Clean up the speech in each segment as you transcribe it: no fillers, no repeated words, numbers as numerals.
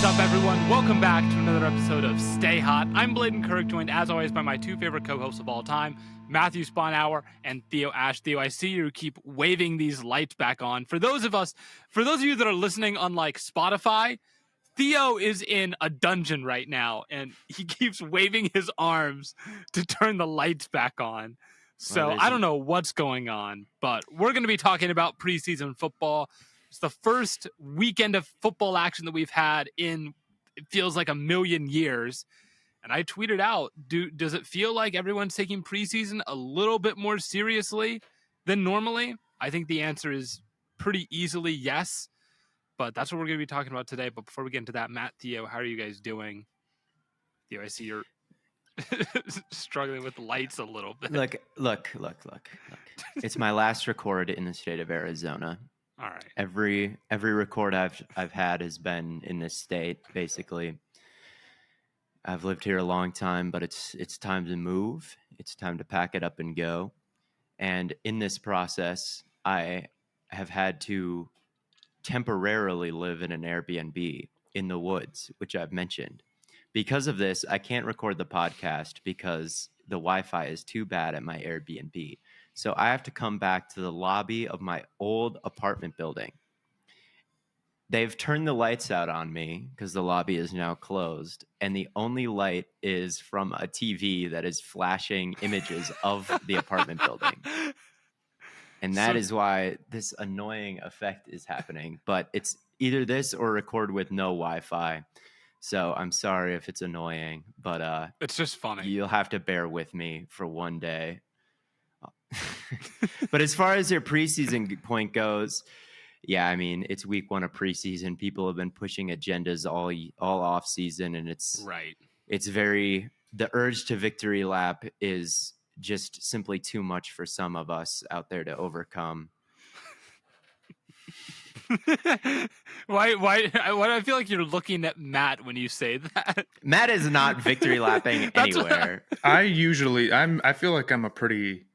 is up, everyone? Welcome back to another episode of Stay Hot. I'm Blaiden Kirk, joined as always by my two favorite co-hosts of all time, Matthew Sponhour and Theo Ash. Theo, I see you keep waving these lights back on. For those of you that are listening on like Spotify, Theo is in a dungeon right now, and he keeps waving his arms to turn the lights back on. So I don't know what's going on, but we're going to be talking about preseason football. It's the first weekend of football action that we've had in, it feels like, a million years. And I tweeted out, does it feel like everyone's taking preseason a little bit more seriously than normally? I think the answer is pretty easily yes. But that's what we're going to be talking about today. But before we get into that, Matt, Theo, how are you guys doing? Theo, I see you're struggling with lights a little bit. Look. It's my last record in the state of Arizona. All right. Every record I've had has been in this state, basically. I've lived here a long time, but it's time to move. It's time to pack it up and go. And in this process, I have had to temporarily live in an Airbnb in the woods, which I've mentioned. Because of this, I can't record the podcast because the Wi-Fi is too bad at my Airbnb. So I have to come back to the lobby of my old apartment building. They've turned the lights out on me because the lobby is now closed. And the only light is from a TV that is flashing images of the apartment building. And that is why this annoying effect is happening. But it's either this or record with no Wi-Fi. So I'm sorry if it's annoying, but it's just funny. You'll have to bear with me for one day. But as far as your preseason point goes, yeah, I mean, it's week 1 of preseason. People have been pushing agendas all off season, and it's right. It's the urge to victory lap is just simply too much for some of us out there to overcome. Why do I feel like you're looking at Matt when you say that? Matt is not victory lapping anywhere. I feel like I'm a pretty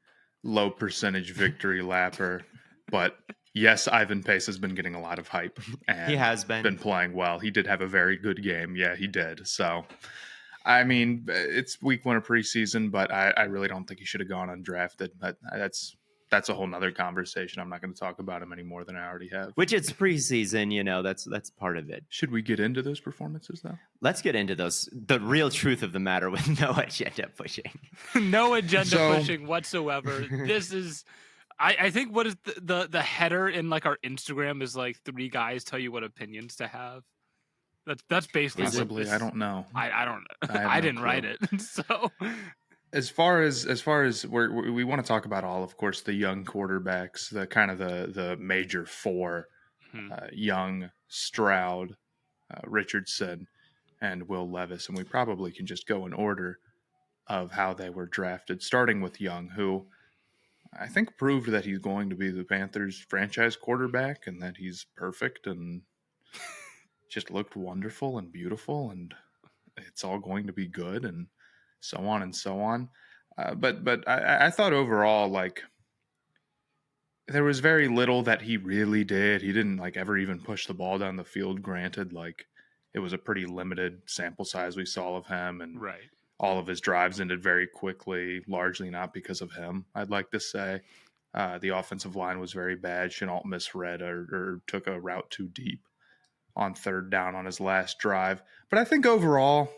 low percentage victory lapper, but yes, Ivan Pace has been getting a lot of hype, and he has been playing well. He did have a very good game. Yeah, he did. So, I mean, it's week 1 of preseason, but I really don't think he should have gone undrafted. But that's a whole nother conversation. I'm not going to talk about him any more than I already have. Which it's preseason, that's part of it. Should we get into those performances, though? Let's get into those. The real truth of the matter with no agenda pushing. No agenda pushing whatsoever. This is, I think, what is the header in like our Instagram is like 3 guys tell you what opinions to have. That's basically possibly. I don't know. I don't know. I didn't write it, so. As far as we want to talk about of course, the young quarterbacks, the kind of the major 4, Young, Stroud, Richardson, and Will Levis, and we probably can just go in order of how they were drafted, starting with Young, who I think proved that he's going to be the Panthers' franchise quarterback and that he's perfect and just looked wonderful and beautiful, and it's all going to be good and so on and so on. But I thought overall, like, there was very little that he really did. He didn't like ever even push the ball down the field. Granted, like, it was a pretty limited sample size we saw of him, and right. All of his drives ended very quickly, largely not because of him, I'd like to say. The offensive line was very bad. Chenault misread or took a route too deep on 3rd down on his last drive. But I think overall,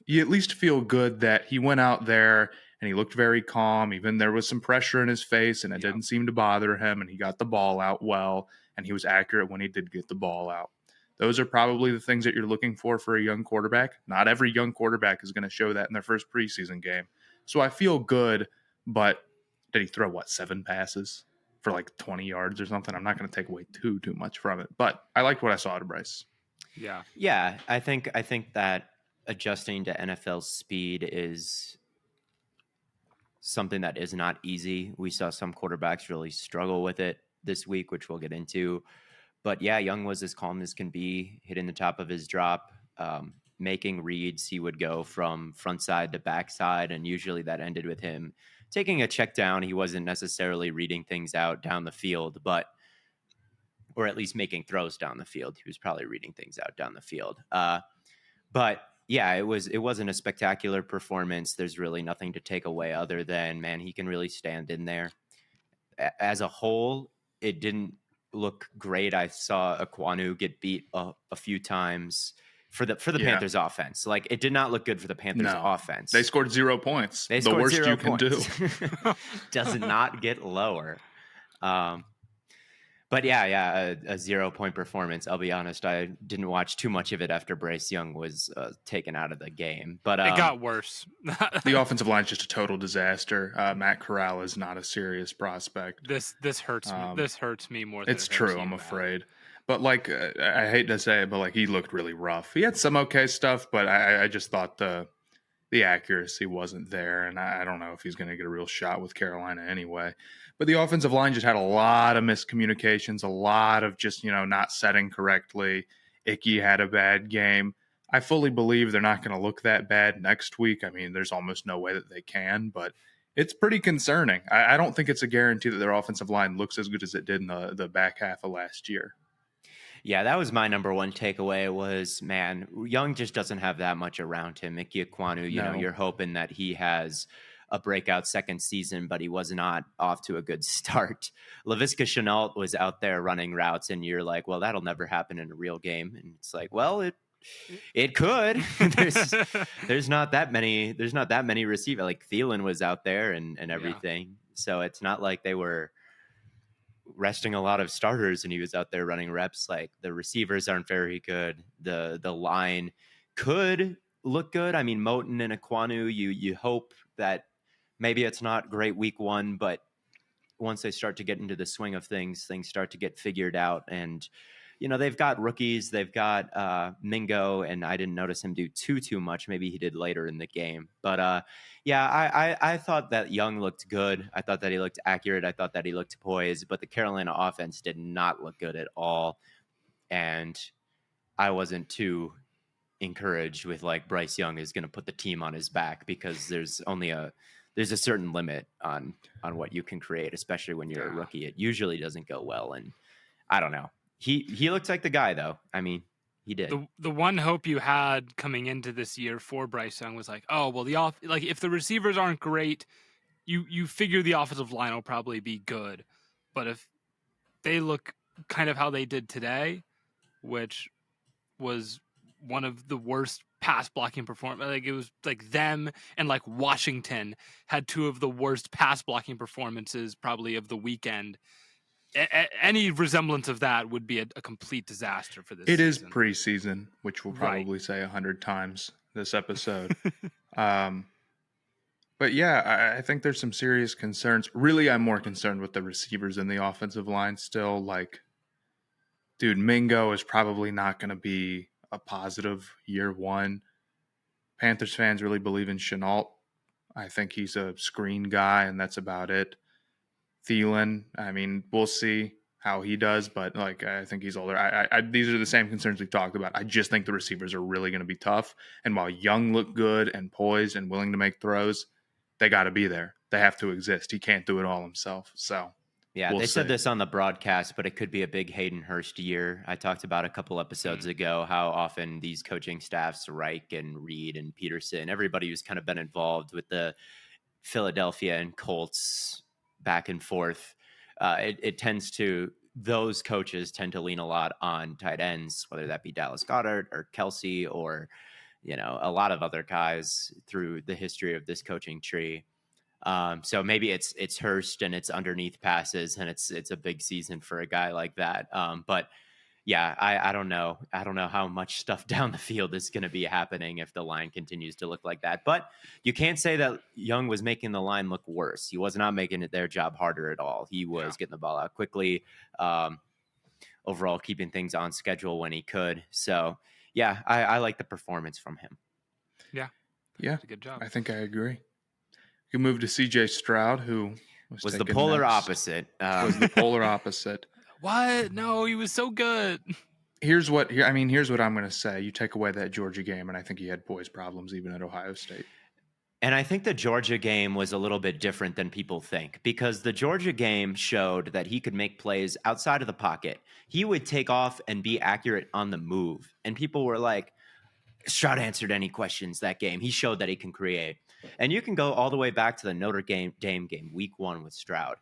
you at least feel good that he went out there and he looked very calm. Even there was some pressure in his face, and it didn't seem to bother him, and he got the ball out well, and he was accurate when he did get the ball out. Those are probably the things that you're looking for a young quarterback. Not every young quarterback is going to show that in their first preseason game. So I feel good, but did he throw, 7 passes for like 20 yards or something? I'm not going to take away too much from it, but I liked what I saw out of Bryce. Yeah, I think that adjusting to NFL speed is something that is not easy. We saw some quarterbacks really struggle with it this week, which we'll get into. But yeah, Young was as calm as can be, hitting the top of his drop, making reads. He would go from front side to back side, and usually that ended with him taking a check down. He wasn't necessarily reading things out down the field, but or at least making throws down the field. He was probably reading things out down the field. But yeah, it wasn't a spectacular performance. There's really nothing to take away other than, man, he can really stand in there. As a whole, it didn't look great. I saw Ekwonu get beat a few times for the Panthers offense. Like, it did not look good for the Panthers offense. They scored 0 points. They the scored worst 0 you can points. do. Does not get lower. But yeah, a 0-point performance. I'll be honest, I didn't watch too much of it after Bryce Young was taken out of the game. But it got worse. The offensive line is just a total disaster. Matt Corral is not a serious prospect. This hurts me. This hurts me more than it's true, I'm afraid. But like, I hate to say it, but like, he looked really rough. He had some okay stuff, but I just thought the accuracy wasn't there, and I don't know if he's going to get a real shot with Carolina anyway. But the offensive line just had a lot of miscommunications, a lot of just, not setting correctly. Icky had a bad game. I fully believe they're not going to look that bad next week. I mean, there's almost no way that they can, but it's pretty concerning. I don't think it's a guarantee that their offensive line looks as good as it did in the back half of last year. Yeah, that was my number one takeaway was, man, Young just doesn't have that much around him. Ickey Ekwonu, you know, you're hoping that he has a breakout second season, but he was not off to a good start. Laviska Shenault was out there running routes, and you're like, well, that'll never happen in a real game. And it's like, well, it could. there's not that many receivers. Like, Thielen was out there and everything. Yeah. So it's not like they were resting a lot of starters and he was out there running reps. Like, the receivers aren't very good. The line could look good. I mean, Moton and Ekwonu, you hope that maybe it's not great week one, but once they start to get into the swing of things start to get figured out. And, they've got rookies. They've got Mingo, and I didn't notice him do too much. Maybe he did later in the game. But, I thought that Young looked good. I thought that he looked accurate. I thought that he looked poised. But the Carolina offense did not look good at all. And I wasn't too encouraged with, like, Bryce Young is going to put the team on his back, because there's a certain limit on what you can create, especially when you're a rookie. It usually doesn't go well. And I don't know. He looks like the guy, though. I mean, he did. The one hope you had coming into this year for Bryce Young was like, oh, well, if the receivers aren't great, you figure the offensive line will probably be good. But if they look kind of how they did today, which was one of the worst pass blocking performance, like, it was like them and like Washington had two of the worst pass blocking performances probably of the weekend. Any resemblance of that would be a complete disaster for this season. It is preseason, which we'll probably say 100 times this episode. But yeah, I think there's some serious concerns. Really, I'm more concerned with the receivers than the offensive line still. Like, dude, Mingo is probably not going to be a positive year one. Panthers fans really believe in Shenault. I think he's a screen guy, and that's about it. Thielen, I mean, we'll see how he does, but like, I think he's older. These are the same concerns we've talked about. I just think the receivers are really going to be tough. And while Young looked good and poised and willing to make throws, they got to be there. They have to exist. He can't do it all himself. So yeah, they said this on the broadcast, but it could be a big Hayden Hurst year. I talked about a couple episodes ago how often these coaching staffs, Reich and Reed and Peterson, everybody who's kind of been involved with the Philadelphia and Colts back and forth, those coaches tend to lean a lot on tight ends, whether that be Dallas Goedert or Kelsey or, a lot of other guys through the history of this coaching tree. So maybe it's Hurst and it's underneath passes and it's a big season for a guy like that. But yeah, I don't know. I don't know how much stuff down the field is going to be happening if the line continues to look like that. But you can't say that Young was making the line look worse. He was not making their job harder at all. He was getting the ball out quickly, overall keeping things on schedule when he could. So, yeah, I like the performance from him. Yeah. Yeah, good job. I think I agree. You move to CJ Stroud, who was the polar opposite. Was the polar opposite. What? No, he was so good. Here's what I'm going to say. You take away that Georgia game, and I think he had poise problems even at Ohio State. And I think the Georgia game was a little bit different than people think, because the Georgia game showed that he could make plays outside of the pocket. He would take off and be accurate on the move. And people were like, Stroud answered any questions that game. He showed that he can create. And you can go all the way back to the Notre Dame game, week 1 with Stroud.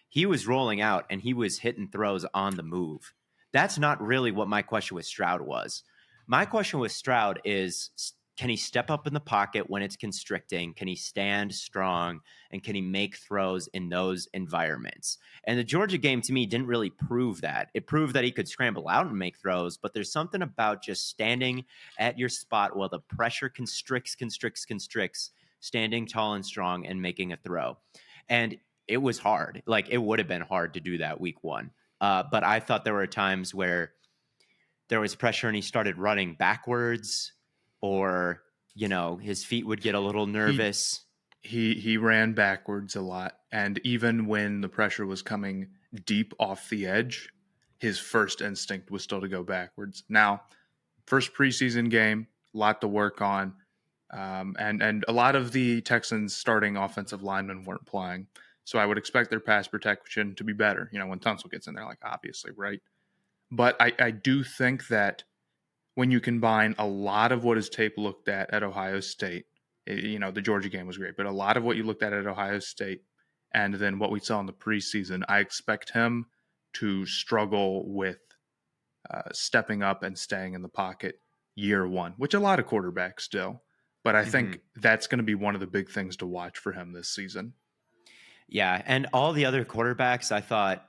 He was rolling out and he was hitting throws on the move. That's not really what my question with Stroud was. My question with Stroud is, can he step up in the pocket when it's constricting? Can he stand strong? And can he make throws in those environments? And the Georgia game, to me, didn't really prove that. It proved that he could scramble out and make throws, but there's something about just standing at your spot while the pressure constricts, standing tall and strong and making a throw. And it was hard. Like, it would have been hard to do that week 1. But I thought there were times where there was pressure and he started running backwards, or, his feet would get a little nervous. He ran backwards a lot. And even when the pressure was coming deep off the edge, his first instinct was still to go backwards. Now, first preseason game, a lot to work on. And a lot of the Texans' starting offensive linemen weren't playing. So I would expect their pass protection to be better, when Tunsil gets in there, like, obviously, right? But I do think that when you combine a lot of what his tape looked at Ohio State, the Georgia game was great, but a lot of what you looked at Ohio State and then what we saw in the preseason, I expect him to struggle with stepping up and staying in the pocket year 1, which a lot of quarterbacks do. But I think that's going to be one of the big things to watch for him this season. Yeah, and all the other quarterbacks, I thought,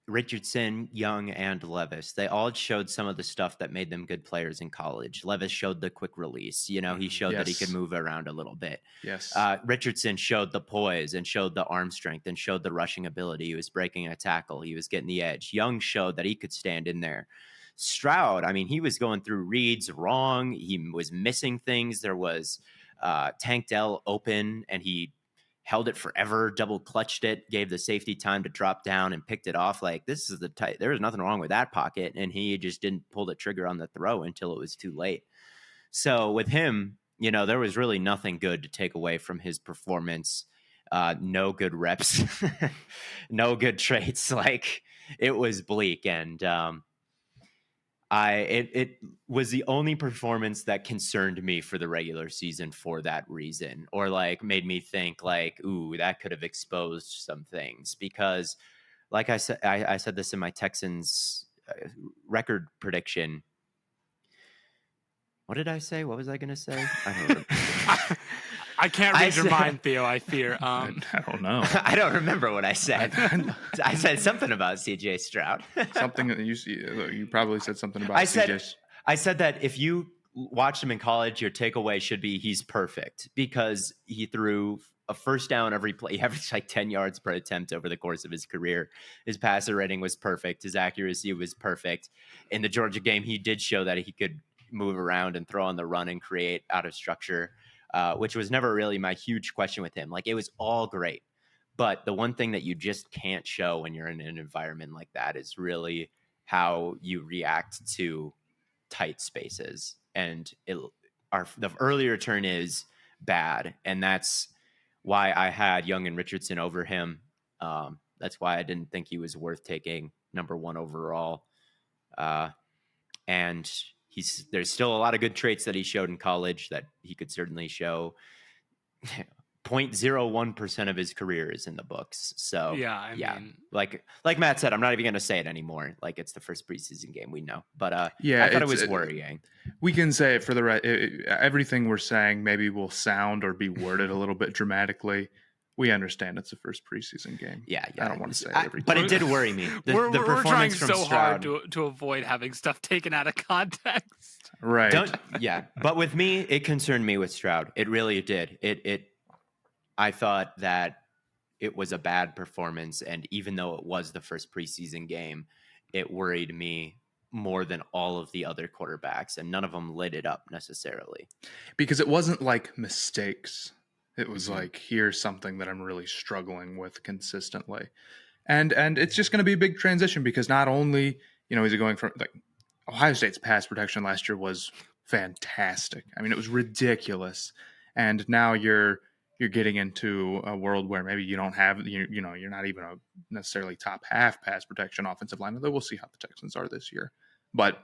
Richardson, Young, and Levis, they all showed some of the stuff that made them good players in college. Levis showed the quick release. He showed that he could move around a little bit. Yes. Richardson showed the poise and showed the arm strength and showed the rushing ability. He was breaking a tackle. He was getting the edge. Young showed that he could stand in there. Stroud, he was going through reads wrong. He was missing things. There was Tank Dell open, and he held it forever, double clutched it, gave the safety time to drop down and picked it off. Like, this is the type, there was nothing wrong with that pocket. And he just didn't pull the trigger on the throw until it was too late. So with him, there was really nothing good to take away from his performance. No good reps, no good traits. Like, it was bleak. And, it was the only performance that concerned me for the regular season for that reason, or like made me think like, ooh, that could have exposed some things, because like I said, I said this in my Texans record prediction. What did I say? What was I going to say? I don't remember. I can't read your mind, Theo, I fear. I don't know. I don't remember what I said. I said something about CJ Stroud. Something that you probably said something about CJ. I said that if you watched him in college, your takeaway should be he's perfect, because he threw a first down every play. He averaged like 10 yards per attempt over the course of his career. His passer rating was perfect. His accuracy was perfect. In the Georgia game, he did show that he could move around and throw on the run and create out of structure. Which was never really my huge question with him. Like, it was all great. But the one thing that you just can't show when you're in an environment like that is really how you react to tight spaces. And the early return is bad. And that's why I had Young and Richardson over him. That's why I didn't think he was worth taking number 1 overall. And there's still a lot of good traits that he showed in college that he could certainly show. 0.01% of his career is in the books. So I mean, like Matt said, I'm not even going to say it anymore. Like, it's the first preseason game, we know. But I thought it was worrying. We can say it for the right. Everything we're saying maybe will sound or be worded a little bit dramatically. We understand it's the first preseason game. Yeah. I don't want to say it every time. But it did worry me. We're trying so hard to avoid having stuff taken out of context. Right. But with me, it concerned me with Stroud. It really did. I thought that it was a bad performance. And even though it was the first preseason game, it worried me more than all of the other quarterbacks. And none of them lit it up necessarily. Because it wasn't like mistakes. It was like, here's something that I'm really struggling with consistently. And it's just going to be a big transition, because not only, is he going from, like, Ohio State's pass protection last year was fantastic. I mean, it was ridiculous. And now you're you're getting into a world where maybe you don't have you're not even a necessarily top half pass protection offensive line. Although we'll see how the Texans are this year. But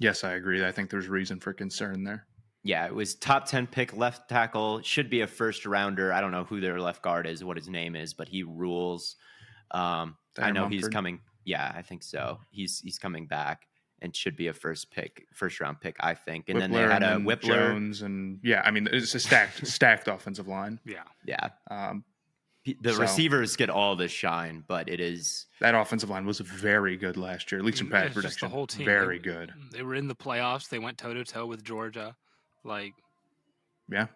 yes, I agree. I think there's reason for concern there. Yeah, it was top 10 pick left tackle. Should be a first rounder. I don't know who their left guard is, what his name is, but he rules. I know Mumford. he's coming. Yeah, I think so. He's coming back and should be a first round pick, I think. And then they had a Whippler. Jones, and I mean, it's a stacked offensive line. Yeah. The So- receivers get all the shine, but it is That offensive line was very good last year, at least in pass It's just protection. the whole team. Very good. They were in the playoffs. They went toe to toe with Georgia. Like, Yeah.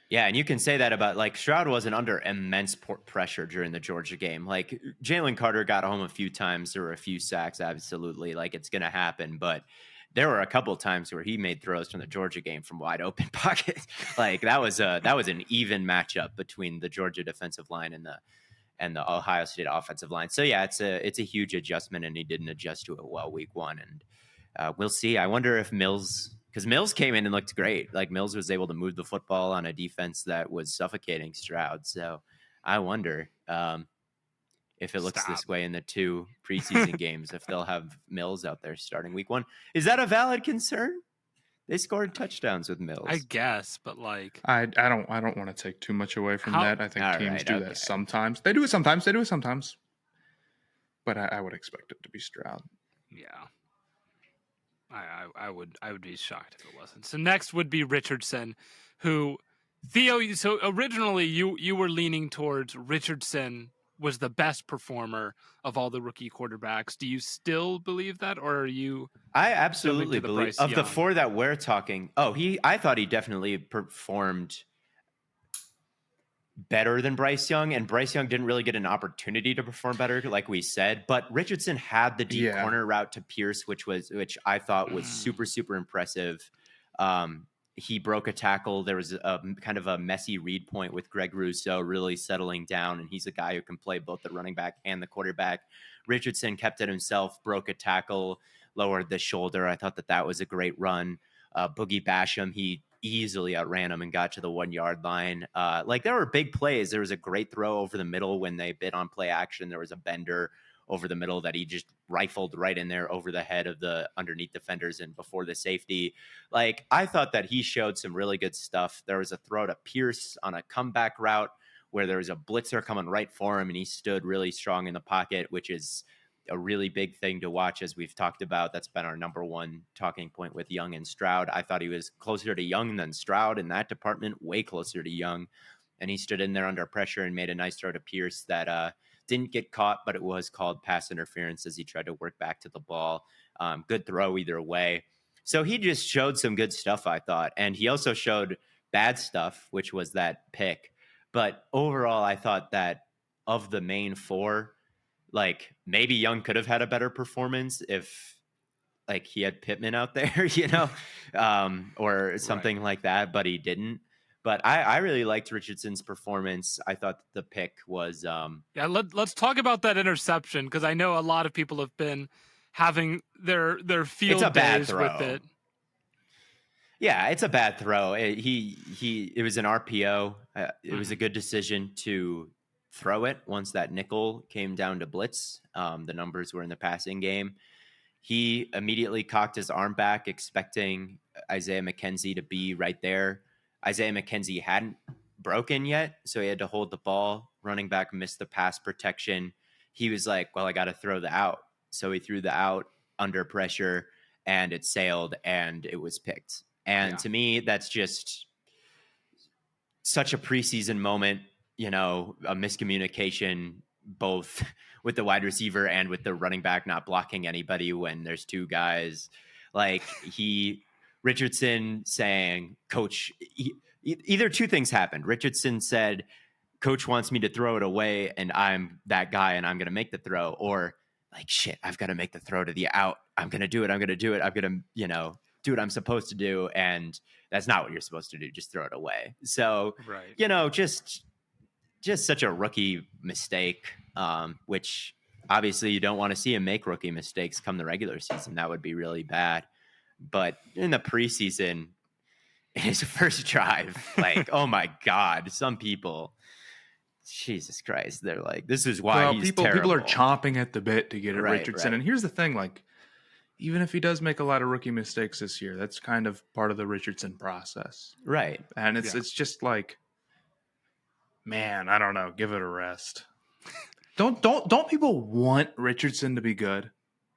Yeah, and you can say that about, like, Stroud wasn't under immense pressure during the Georgia game. Like, Jalen Carter got home a few times. There were a few sacks, absolutely. Like, it's going to happen. But there were a couple of times where he made throws from the Georgia game from wide open pockets. Like, that was an even matchup between the Georgia defensive line and the Ohio State offensive line. So, yeah, it's a huge adjustment, and he didn't adjust to it well week one. And we'll see. I wonder if because Mills came in and looked great. Like, Mills was able to move the football on a defense that was suffocating Stroud. So I wonder if it looks this way in the 2 preseason games, if they'll have Mills out there starting week one. Is that a valid concern? They scored touchdowns with Mills. I guess, but like, I don't want to take too much away from that. I think teams do that sometimes. They do it sometimes. But I would expect it to be Stroud. yeah. I would be shocked if it wasn't. So next would be Richardson, who Theo. So originally you were leaning towards Richardson was the best performer of all the rookie quarterbacks. Do you still believe that, or are you? I absolutely the believe Bryce of the Young? 4 that we're talking. I thought he definitely performed better than Bryce Young, and Bryce Young didn't really get an opportunity to perform better, like we said. But Richardson had the deep corner route to Pierce, which I thought was super, super impressive. He broke a tackle. There was a kind of a messy read point with Greg Rousseau really settling down, and he's a guy who can play both the running back and the quarterback. Richardson kept it himself, broke a tackle, lowered the shoulder. I thought that was a great run. Boogie Basham, he easily outran him and got to the 1 yard line. Like, there were big plays. There was a great throw over the middle when they bid on play action. There was a bender over the middle that he just rifled right in there over the head of the underneath defenders and before the safety. Like, I thought that he showed some really good stuff. There was a throw to Pierce on a comeback route where there was a blitzer coming right for him, and he stood really strong in the pocket, which is a really big thing to watch, as we've talked about. That's been our number one talking point with Young and Stroud. I thought he was closer to Young than Stroud in that department, way closer to Young. And he stood in there under pressure and made a nice throw to Pierce that didn't get caught, but it was called pass interference as he tried to work back to the ball. Good throw either way. So he just showed some good stuff, I thought. And he also showed bad stuff, which was that pick. But overall, I thought that of the main 4, like, maybe Young could have had a better performance if, like, he had Pittman out there, or something like that, but he didn't. But I really liked Richardson's performance. I thought the pick was Let's talk about that interception, because I know a lot of people have been having their field days with it. Yeah, it's a bad throw. It was an RPO. It was a good decision to throw it once that nickel came down to blitz. The numbers were in the passing game. He immediately cocked his arm back, expecting Isaiah McKenzie to be right there. Isaiah McKenzie hadn't broken yet, so he had to hold the ball. Running back missed the pass protection. He was like, well, I got to throw the out. So he threw the out under pressure, and it sailed, and it was picked. And to me, that's just such a preseason moment, a miscommunication both with the wide receiver and with the running back not blocking anybody when there's 2 guys. Like, Richardson saying, coach, either 2 things happened. Richardson said, coach wants me to throw it away, and I'm that guy, and I'm going to make the throw. Or, like, shit, I've got to make the throw to the out. I'm going to do it. I'm going to do do what I'm supposed to do. And that's not what you're supposed to do. Just throw it away. So, just such a rookie mistake, which obviously you don't want to see him make rookie mistakes come the regular season. That would be really bad. But in the preseason, in his first drive. Like, oh my God, some people, Jesus Christ, they're like, this is why he's terrible. People are chomping at the bit to get at Right, Richardson. right. And here's the thing, like, even if he does make a lot of rookie mistakes this year, that's kind of part of the Richardson process. Right. And it's just like, man, I don't know, give it a rest. Don't people want Richardson to be good?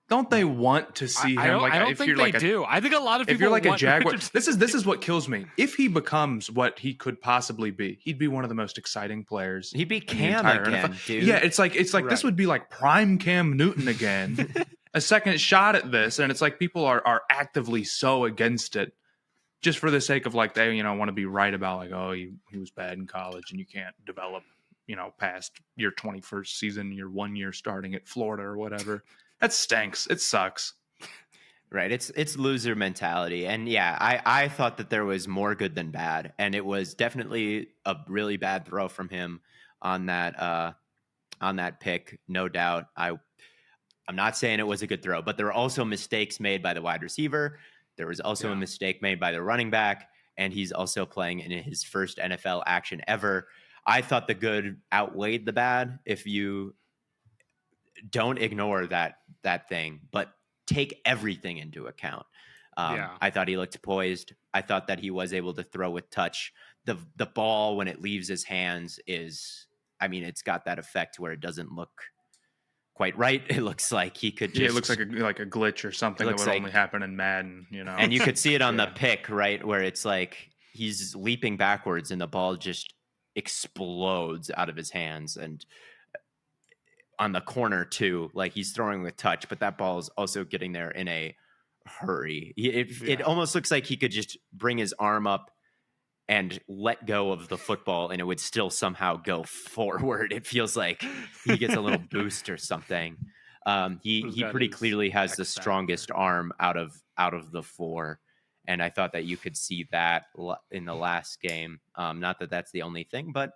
Don't they want to see him? I don't think they do. I think a lot of people. If you're like a want Jaguar, Richardson. this is what kills me. If he becomes what he could possibly be, he'd be one of the most exciting players. He'd be in the Cam entire again, NFL. dude. Yeah, it's like Right. this would be like prime Cam Newton again. A second shot at this, and it's like people are actively so against it, just for the sake of like they want to be right about like, oh, he was bad in college and you can't develop past your 21st season, your 1 year starting at Florida or whatever. That stinks. It sucks. Right. It's loser mentality. And yeah, I thought that there was more good than bad. And it was definitely a really bad throw from him on that pick, no doubt. I'm not saying it was a good throw, but there were also mistakes made by the wide receiver. There was also a mistake made by the running back, and he's also playing in his first NFL action ever. I thought the good outweighed the bad. If you don't ignore that thing, but take everything into account. I thought he looked poised. I thought that he was able to throw with touch. The ball, when it leaves his hands, it's got that effect where it doesn't look quite right. It looks like he could just... Yeah, it looks like a glitch or something that would only happen in Madden, And you could see it on the pick, right, where it's like he's leaping backwards and the ball just explodes out of his hands. And on the corner too, like he's throwing with touch, but that ball is also getting there in a hurry. It almost looks like he could just bring his arm up and let go of the football and it would still somehow go forward. It feels like he gets a little boost or something. He pretty clearly has the strongest arm out of the four. And I thought that you could see that in the last game. Not that that's the only thing, but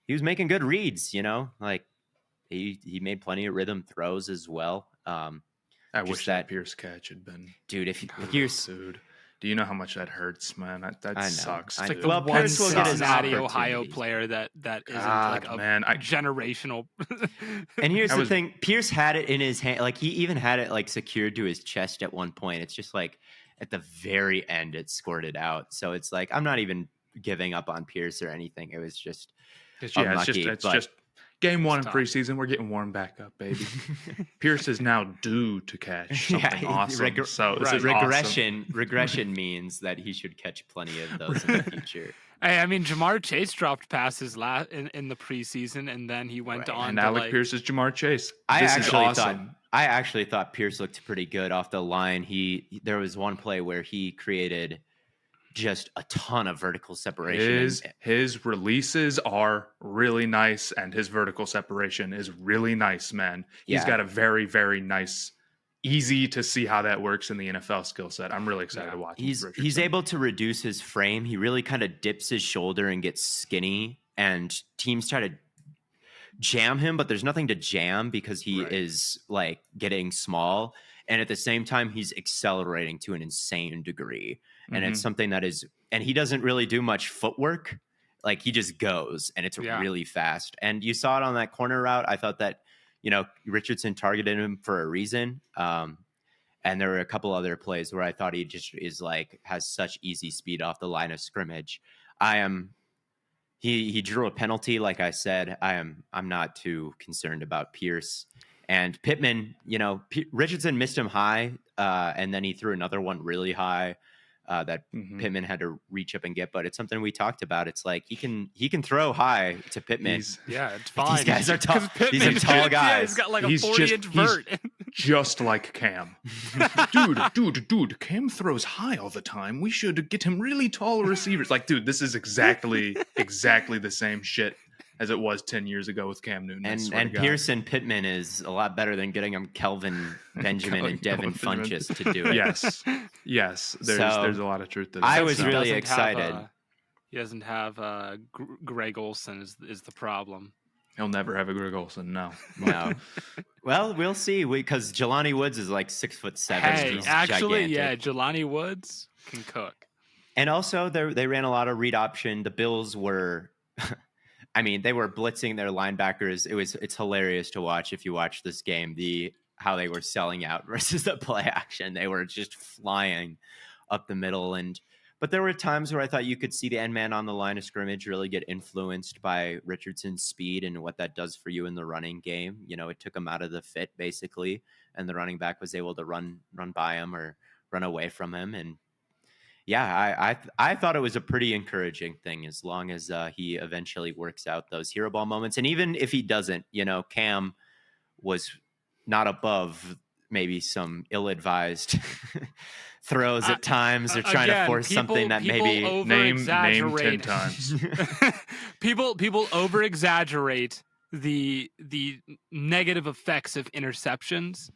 he was making good reads, like he made plenty of rhythm throws as well. I wish that Pierce catch had been. Dude, if Pierce, sued. Do you know how much that hurts, man? That sucks. It's like the one Cincinnati, Ohio player that isn't like a generational. And here's the thing: Pierce had it in his hand, like he even had it like secured to his chest at one point. It's just like at the very end, it squirted out. So it's like I'm not even giving up on Pierce or anything. It was just unlucky. It's just game one in preseason. We're getting warmed back up, baby. Pierce is now due to catch something awesome. Regression means that he should catch plenty of those in the future. I mean, Jamar Chase dropped passes in the preseason, and then he went on. And Alec Pierce is Jamar Chase. I actually thought Pierce looked pretty good off the line. There was one play where he created just a ton of vertical separation. His releases are really nice, and his vertical separation is really nice, man. He's got a very, very nice, easy to see how that works in the NFL skill set. I'm really excited to watch. He's able to reduce his frame. He really kind of dips his shoulder and gets skinny, and teams try to jam him, but there's nothing to jam because he is like getting small. And at the same time, he's accelerating to an insane degree. And it's something that is, and he doesn't really do much footwork. Like he just goes and it's really fast. And you saw it on that corner route. I thought that, Richardson targeted him for a reason. And there were a couple other plays where I thought he just is like, has such easy speed off the line of scrimmage. He drew a penalty. Like I said, I'm not too concerned about Pierce. And Pittman, Richardson missed him high, and then he threw another one really high that Pittman had to reach up and get. But it's something we talked about. It's like he can throw high to Pittman. It's fine. These guys are tall. These are tall guys. Yeah, he's got like a 40-inch vert. Just like Cam. Dude, Cam throws high all the time. We should get him really tall receivers. Like, dude, this is exactly the same shit as it was 10 years ago with Cam Newton. And Pearson Pittman is a lot better than getting him Kelvin Benjamin and Devin Funchess to do it. Yes. There's a lot of truth to that. I was really excited. He doesn't have Greg Olsen is the problem. He'll never have a Greg Olsen, no. Well, we'll see, because Jelani Woods is like 6'7". Hey, He's actually, gigantic. Jelani Woods can cook. And also, they ran a lot of read option. The Bills were, I mean, they were blitzing their linebackers. It's hilarious to watch if you watch this game. How they were selling out versus the play action. They were just flying up the middle. But there were times where I thought you could see the end man on the line of scrimmage really get influenced by Richardson's speed and what that does for you in the running game. You know, it took him out of the fit basically, and the running back was able to run by him or run away from him. And yeah, I thought it was a pretty encouraging thing as long as he eventually works out those hero ball moments. And even if he doesn't, you know, Cam was not above maybe some ill-advised throws at times or trying to force something that maybe name 10 times. people over-exaggerate the negative effects of interceptions.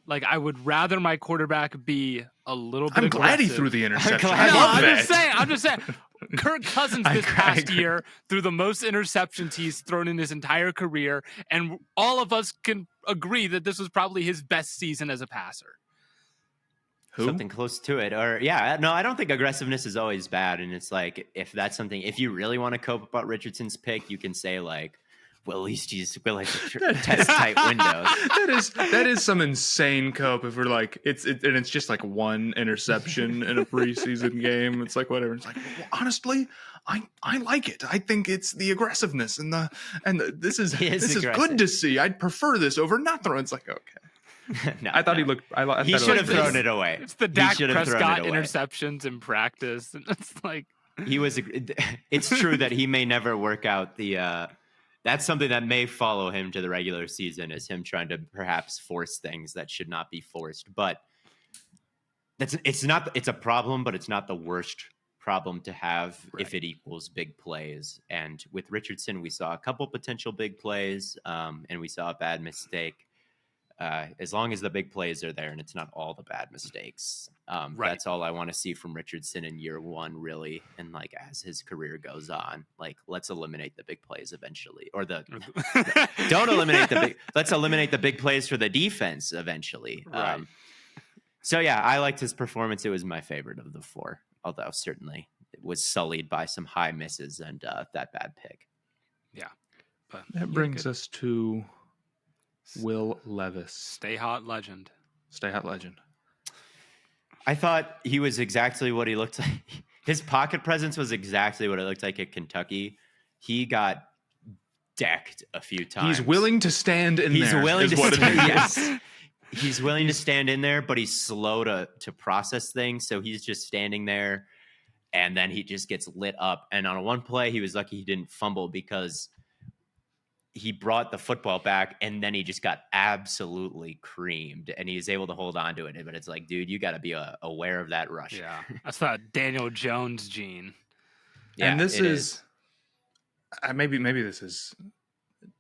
Like, I would rather my quarterback be a little bit aggressive. Glad he threw the interception. I'm just saying. Kirk Cousins this past year threw the most interceptions he's thrown in his entire career, and all of us can agree that this was probably his best season as a passer. Who? Something close to it. Or no, I don't think aggressiveness is always bad. And it's like, if that's something, if you really want to cope about Richardson's pick, you can say like, well, at least he's willing to test tight windows. That is some insane cope. If we're like, it's just like one interception in a preseason game. It's like whatever. It's like, well, honestly, I like it. I think it's the aggressiveness and this is good to see. I'd prefer this over not throwing. It's like, okay. No, I thought no. he looked. He should have thrown it away. It's the Dak Prescott interceptions in practice. And it's like he was. It's true that he may never work out the. That's something that may follow him to the regular season, is him trying to perhaps force things that should not be forced. But it's a problem, but it's not the worst problem to have if it equals big plays. And with Richardson, we saw a couple potential big plays, and we saw a bad mistake. As long as the big plays are there and it's not all the bad mistakes, that's all I want to see from Richardson in year one, really. And like as his career goes on, like let's eliminate the big plays eventually, or don't eliminate the big. Let's eliminate the big plays for the defense eventually. Right. So yeah, I liked his performance. It was my favorite of the four, although certainly it was sullied by some high misses and that bad pick. Yeah, but that brings us to Will Levis. Stay hot legend. I thought he was exactly what he looked like. His pocket presence was exactly what it looked like at Kentucky. He got decked a few times. He's willing to stand in there. He's willing to stand, yes. He's willing to stand in there, but he's slow to process things. So he's just standing there, and then he just gets lit up. And on one play, he was lucky he didn't fumble because he brought the football back, and then he just got absolutely creamed, and he was able to hold on to it. But it's like, dude, you got to be aware of that rush. Yeah, that's that Daniel Jones gene. Yeah, and this is maybe this is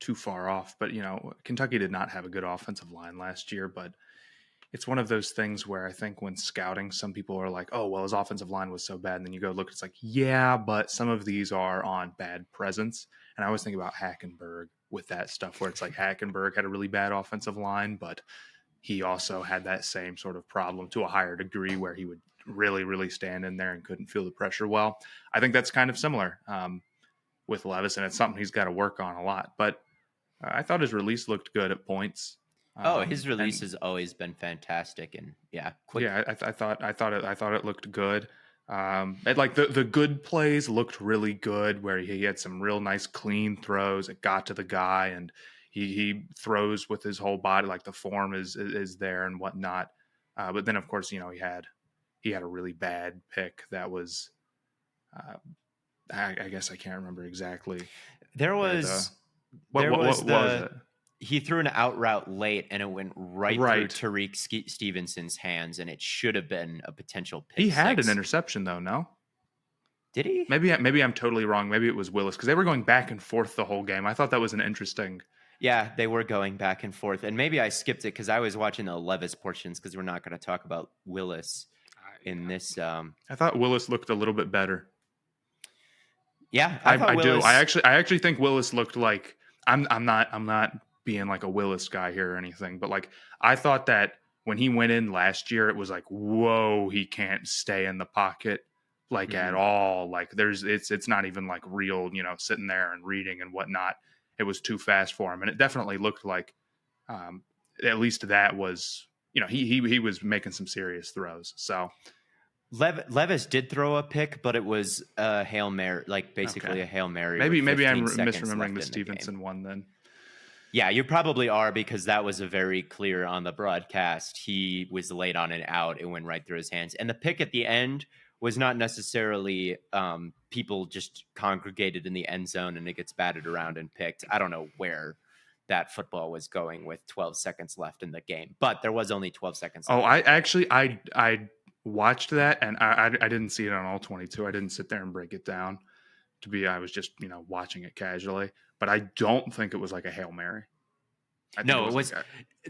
too far off, but you know, Kentucky did not have a good offensive line last year. But it's one of those things where I think when scouting, some people are like, oh, well, his offensive line was so bad. And then you go look, it's like, yeah, but some of these are on bad presence. And I always think about Hackenberg with that stuff, where it's like Hackenberg had a really bad offensive line, but he also had that same sort of problem to a higher degree where he would really, really stand in there and couldn't feel the pressure well. I think that's kind of similar with Levis, and it's something he's got to work on a lot. But I thought his release looked good at points. His release has always been fantastic, and quick. Yeah, I thought it looked good. Like the good plays looked really good, where he had some real nice clean throws. It got to the guy, and he throws with his whole body, like the form is there and whatnot. But then, of course, you know, he had a really bad pick that was. I guess I can't remember exactly. There was what was it? He threw an out route late, and it went right through Tariq Stevenson's hands, and it should have been a potential pick. He had an interception, though, no? Did he? Maybe I'm totally wrong. Maybe it was Willis, because they were going back and forth the whole game. I thought that was an interesting. Yeah, they were going back and forth, and maybe I skipped it because I was watching the Levis portions, because we're not going to talk about Willis in this. I thought Willis looked a little bit better. Yeah, I do. I actually think Willis looked like I'm not being like a Willis guy here or anything, but like I thought that when he went in last year, it was like, whoa, he can't stay in the pocket like at all. Like it's not even like real, sitting there and reading and whatnot. It was too fast for him, and it definitely looked like, at least that was, he was making some serious throws. So Levis did throw a pick, but it was a Hail Mary, like basically Okay. a Hail Mary. maybe with I'm 15 seconds misremembering left the in Stevenson one then. Yeah, you probably are, because that was a very clear on the broadcast. He was late on an out. It went right through his hands. And the pick at the end was not necessarily people just congregated in the end zone and it gets batted around and picked. I don't know where that football was going with 12 seconds left in the game, but there was only 12 seconds left. Oh, I watched that, and I didn't see it on all 22. I didn't sit there and break it down. I was just, watching it casually, but I don't think it was like a Hail Mary. No, it was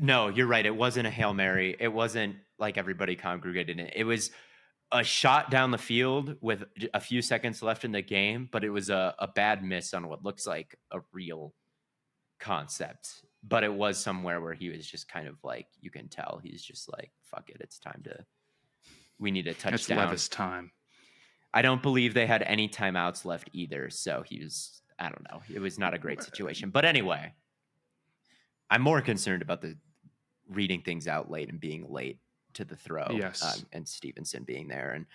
no, you're right. It wasn't a Hail Mary. It wasn't like everybody congregated in it. It was a shot down the field with a few seconds left in the game, but it was a bad miss on what looks like a real concept. But it was somewhere where he was just kind of like, you can tell he's just like, fuck it, we need a touchdown. It's Levis time. I don't believe they had any timeouts left either. So I don't know. It was not a great situation. But anyway, I'm more concerned about the reading things out late and being late to the throw. Yes. And Stevenson being there and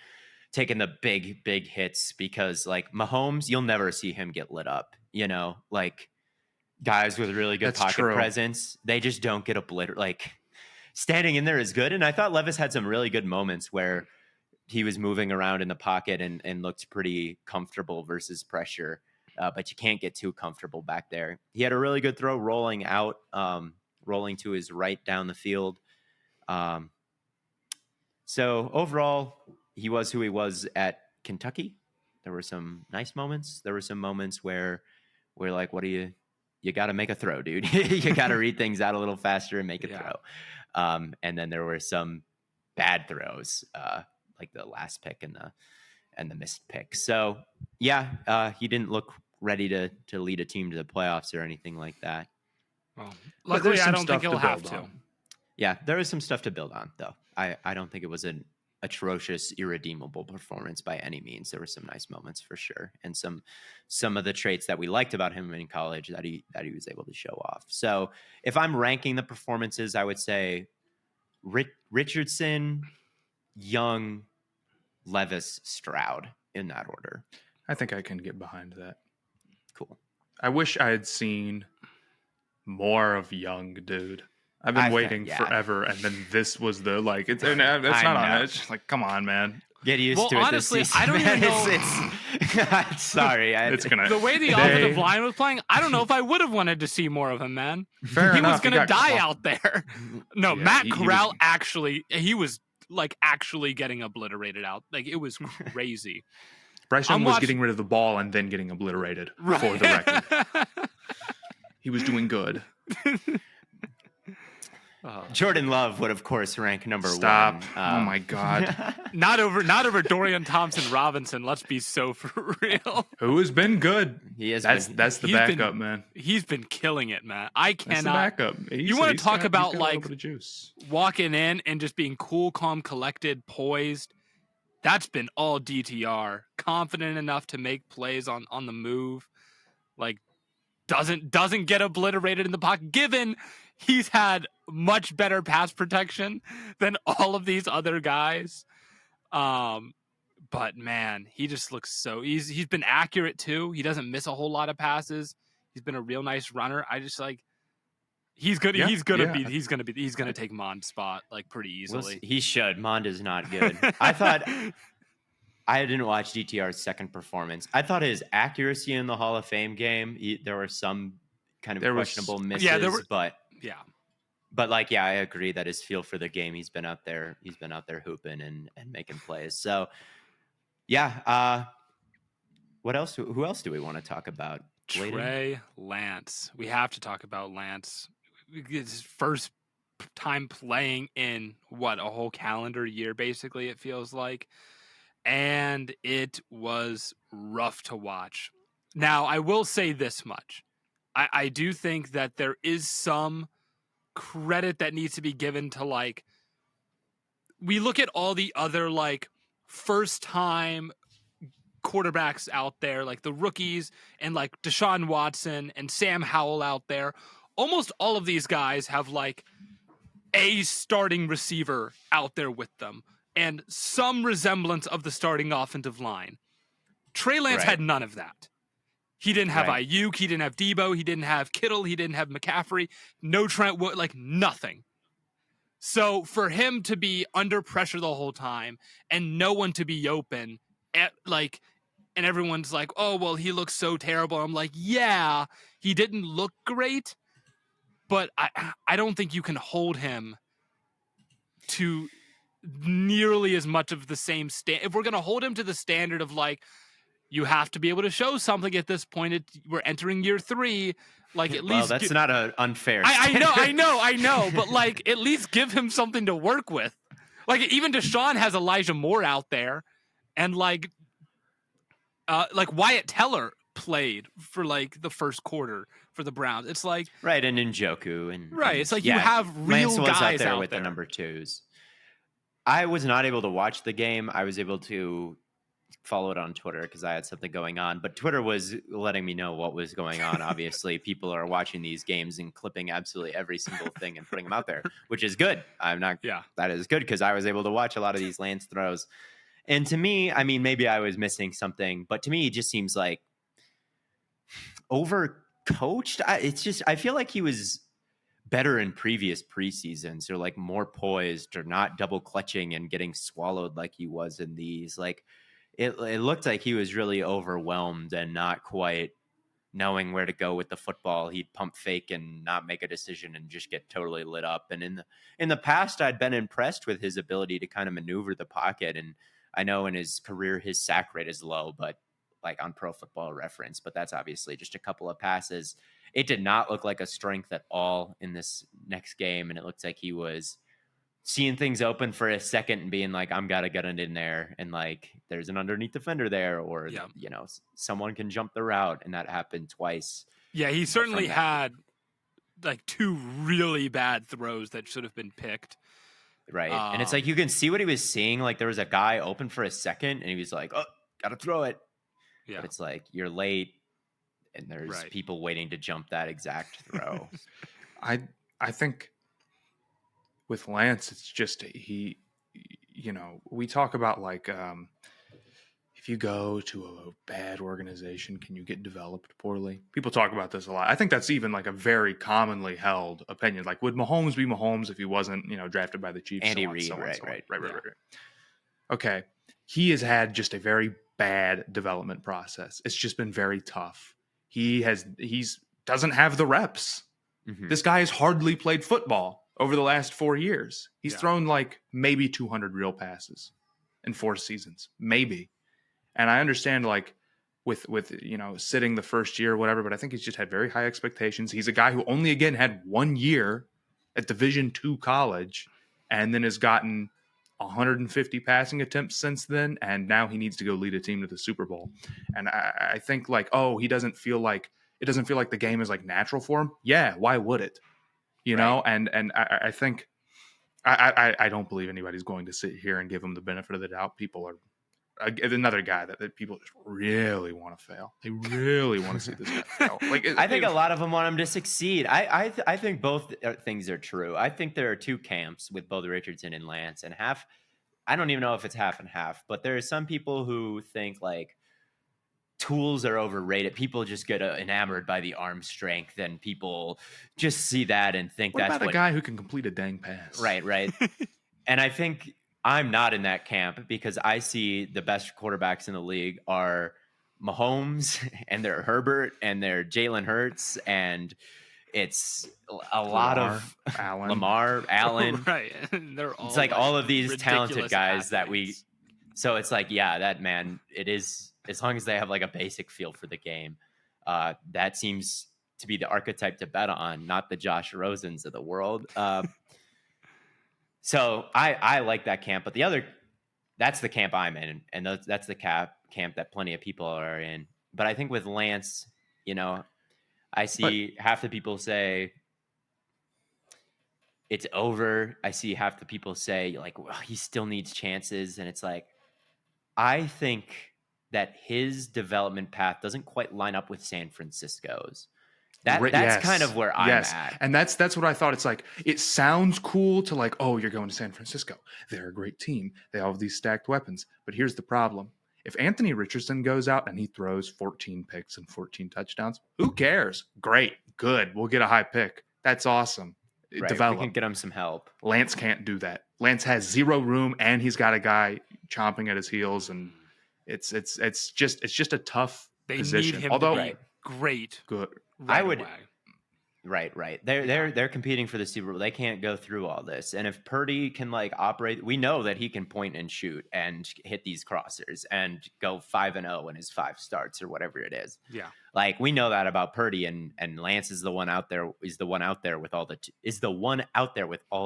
taking the big hits, because like Mahomes, you'll never see him get lit up, like guys with really good pocket presence, they just don't get obliterated. Like standing in there is good. And I thought Levis had some really good moments where he was moving around in the pocket and looked pretty comfortable versus pressure. But you can't get too comfortable back there. He had a really good throw rolling out, rolling to his right down the field. So overall, he was who he was at Kentucky. There were some nice moments. There were some moments where we're like, what do you got to make a throw, dude. You got to read things out a little faster and make a throw. And then there were some bad throws, like the last pick and the missed pick. So yeah, he didn't look ready to lead a team to the playoffs or anything like that. Well, luckily, I don't think he'll have to. Yeah, there is some stuff to build on, though. I don't think it was an atrocious, irredeemable performance by any means. There were some nice moments for sure, and some of the traits that we liked about him in college that he was able to show off. So if I'm ranking the performances, I would say Richardson, Young, Levis, Stroud in that order. I think I can get behind that. Cool. I wish I had seen more of Young, dude. I've been waiting forever, and then this was the like. It's not on it. It's just like, come on, man. Get used to it. Honestly, this season, I don't even know. It's sorry. The way the offensive line was playing, I don't know if I would have wanted to see more of him, man. He was going to die out there. No, yeah, Matt Corral he was like actually getting obliterated out. Like it was crazy. Bryce Young was getting rid of the ball and then getting obliterated for the record. He was doing good. Jordan Love would, of course, rank number one. Oh my God! not over Dorian Thompson-Robinson. Let's be so for real. Who has been good? He is. That's the backup, man. He's been killing it, man. I cannot. That's the backup. You want to talk about like walking in and just being cool, calm, collected, poised? That's been all DTR. Confident enough to make plays on the move. Like doesn't get obliterated in the pocket. Given he's had much better pass protection than all of these other guys. But man, he just looks so he's been accurate too. He doesn't miss a whole lot of passes. He's been a real nice runner. I just like he's gonna take Mond's spot like pretty easily. He should. Mond is not good. I thought I didn't watch DTR's second performance. I thought his accuracy in the Hall of Fame game, there were some kind of questionable misses, but like, I agree that his feel for the game, he's been out there hooping and making plays. So what else? Who else do we want to talk about? Trey Lance. We have to talk about Lance. It's his first time playing in a whole calendar year, basically, it feels like. And it was rough to watch. Now, I will say this much. I do think that there is some credit that needs to be given to, like, we look at all the other, like, first-time quarterbacks out there, like the rookies and like Deshaun Watson and Sam Howell out there, almost all of these guys have like a starting receiver out there with them and some resemblance of the starting offensive line. Trey Lance Right. had none of that. He didn't have Right. Ayuk, he didn't have Debo, he didn't have Kittle, he didn't have McCaffrey, no Trent, like nothing. So for him to be under pressure the whole time and no one to be open, and everyone's like, oh, well, he looks so terrible. I'm like, yeah, he didn't look great, but I don't think you can hold him to nearly as much of the same if we're going to hold him to the standard of like, you have to be able to show something at this point. We're entering year 3. Like at least that's not an unfair. I know, but like at least give him something to work with. Like even Deshaun has Elijah Moore out there, and like Wyatt Teller played for like the first quarter for the Browns. It's like right, and Njoku and right. It's like yeah, you have real Lance was guys out there with the number 2s. I was not able to watch the game. I was able to follow it on Twitter because I had something going on, but Twitter was letting me know what was going on. Obviously, people are watching these games and clipping absolutely every single thing and putting them out there, which is good. That is good because I was able to watch a lot of these Lance throws. And to me, I mean, maybe I was missing something, but to me, it just seems like overcoached. I feel like he was better in previous preseasons, or like more poised, or not double clutching and getting swallowed like he was in these. Like it looked like he was really overwhelmed and not quite knowing where to go with the football. He'd pump fake and not make a decision and just get totally lit up. And in the past, I'd been impressed with his ability to kind of maneuver the pocket. And I know in his career, his sack rate is low, but like on Pro Football Reference, but that's obviously just a couple of passes. It did not look like a strength at all in this next game. And it looks like he was seeing things open for a second and being like, I'm got to get it in there. And like, there's an underneath defender there, or, someone can jump the route. And that happened twice. Yeah, he certainly had like 2 really bad throws that should have been picked. Right. And it's like, you can see what he was seeing. Like there was a guy open for a second and he was like, oh, got to throw it. Yeah. But it's like, you're late and there's people waiting to jump that exact throw. I think with Lance, it's just we talk about like if you go to a bad organization, can you get developed poorly? People talk about this a lot. I think that's even like a very commonly held opinion. Like, would Mahomes be Mahomes if he wasn't, drafted by the Chiefs? Andy Reid, right. Okay, he has had just a very bad development process. It's just been very tough. He's doesn't have the reps. Mm-hmm. This guy has hardly played football over the last 4 years. He's thrown like maybe 200 real passes in 4 seasons, maybe. And I understand like with sitting the first year or whatever, but I think he's just had very high expectations. He's a guy who only again had 1 year at Division II college and then has gotten 150 passing attempts since then, and now he needs to go lead a team to the Super Bowl. And I think like, he doesn't feel like the game is like natural for him. Yeah, why would it? You know, and I think I don't believe anybody's going to sit here and give him the benefit of the doubt. People are another guy that people just really want to fail. They really want to see this guy fail. Like I think a lot of them want him to succeed. I think both things are true. I think there are 2 camps with both Richardson and Lance, and half. I don't even know if it's half and half, but there are some people who think like tools are overrated. People just get enamored by the arm strength, and people just see that and think what that's about a guy who can complete a dang pass. Right. And I think I'm not in that camp because I see the best quarterbacks in the league are Mahomes and they're Herbert and they're Jalen Hurts, and it's a lot of Lamar, Allen. Right. They're all it's like all of these talented guys athletes. that we. So it's like, that man, it is, as long as they have like a basic feel for the game, that seems to be the archetype to bet on, not the Josh Rosens of the world. So I like that camp, but that's the camp I'm in, and that's the camp that plenty of people are in. But I think with Lance, I see half the people say it's over. I see half the people say like, well, he still needs chances, and it's like, I think that his development path doesn't quite line up with San Francisco's. Yes. Kind of where I'm at. And that's what I thought. It's like, it sounds cool to like, oh, you're going to San Francisco. They're a great team. They all have these stacked weapons. But here's the problem. If Anthony Richardson goes out and he throws 14 picks and 14 touchdowns, who cares? Great. Good. We'll get a high pick. That's awesome. Right. Develop. We can get him some help. Lance can't do that. Lance has zero room and he's got a guy chomping at his heels, and it's just a tough position. Need him Although to be great. Good. I would away. Right. They're competing for the Super Bowl. They can't go through all this. And if Purdy can like operate, we know that he can point and shoot and hit these crossers and go 5-0 in his 5 starts or whatever it is. Yeah. Like we know that about Purdy, and Lance is the one out there with all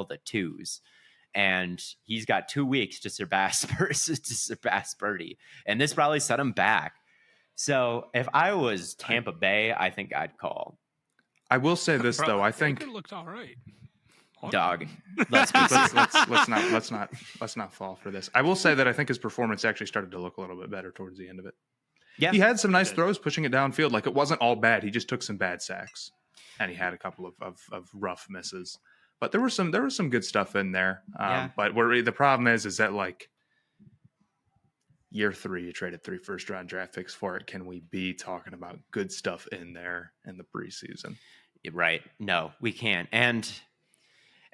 the twos. And he's got 2 weeks to surpass Purdy. And this probably set him back. So if I was Tampa Bay, I think I'd call. I will say this though. I think it looked all right. Dog. Let's not fall for this. I will say that I think his performance actually started to look a little bit better towards the end of it. Yeah, he had some nice throws pushing it downfield. Like, it wasn't all bad. He just took some bad sacks, and he had a couple of rough misses. But there was some good stuff in there. But the problem is that like year 3, you traded 3 first-round draft picks for it. Can we be talking about good stuff in there in the preseason? Right. No, we can't. And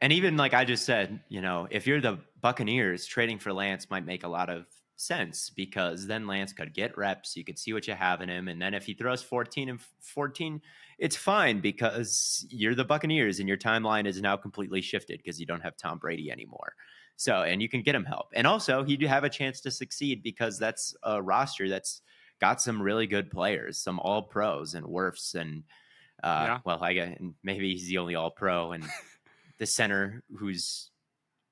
even like I just said, if you're the Buccaneers, trading for Lance might make a lot of sense, because then Lance could get reps. You could see what you have in him. And then if he throws 14, it's fine, because you're the Buccaneers and your timeline is now completely shifted because you don't have Tom Brady anymore. So, and you can get him help. And also he'd have a chance to succeed, because that's a roster that's got some really good players, some all pros and Wirfs and well, I guess maybe he's the only all pro, and the center who's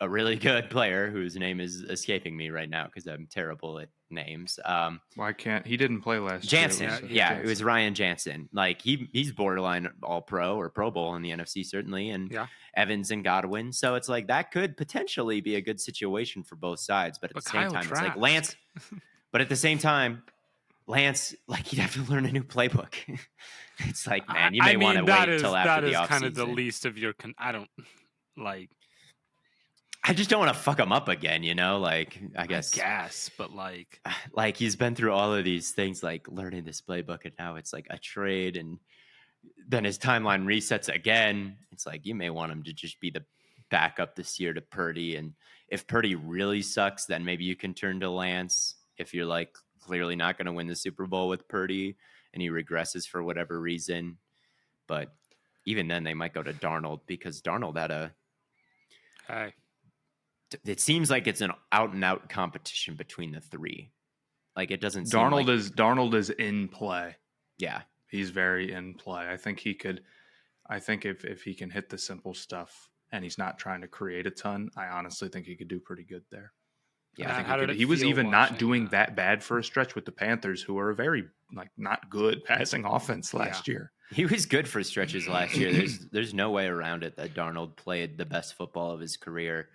a really good player whose name is escaping me right now because I'm terrible at names. Why can't he didn't play last Jansen. year? It was Ryan Jansen. Like he's borderline all pro or Pro Bowl in the NFC certainly, and Evans and Godwin. So it's like that could potentially be a good situation for both sides. But at the same time, it's like Lance. But at the same time, Lance, like, he'd have to learn a new playbook. It's like, man, you may want to wait until after the offseason. That is kind of the least of your. I don't like. I just don't want to fuck him up again, Like, I guess, but like he's been through all of these things, like learning this playbook, and now it's like a trade, and then his timeline resets again. It's like you may want him to just be the backup this year to Purdy, and if Purdy really sucks, then maybe you can turn to Lance. If you're like clearly not going to win the Super Bowl with Purdy and he regresses for whatever reason, but even then they might go to Darnold, because Darnold had it seems like it's an out and out competition between the 3. Like it doesn't seem Darnold is in play. Yeah. He's very in play. I think if he can hit the simple stuff and he's not trying to create a ton, I honestly think he could do pretty good there. Yeah, he was even not doing that bad for a stretch with the Panthers, who are a very not good passing offense last year. He was good for stretches last year. There's no way around it that Darnold played the best football of his career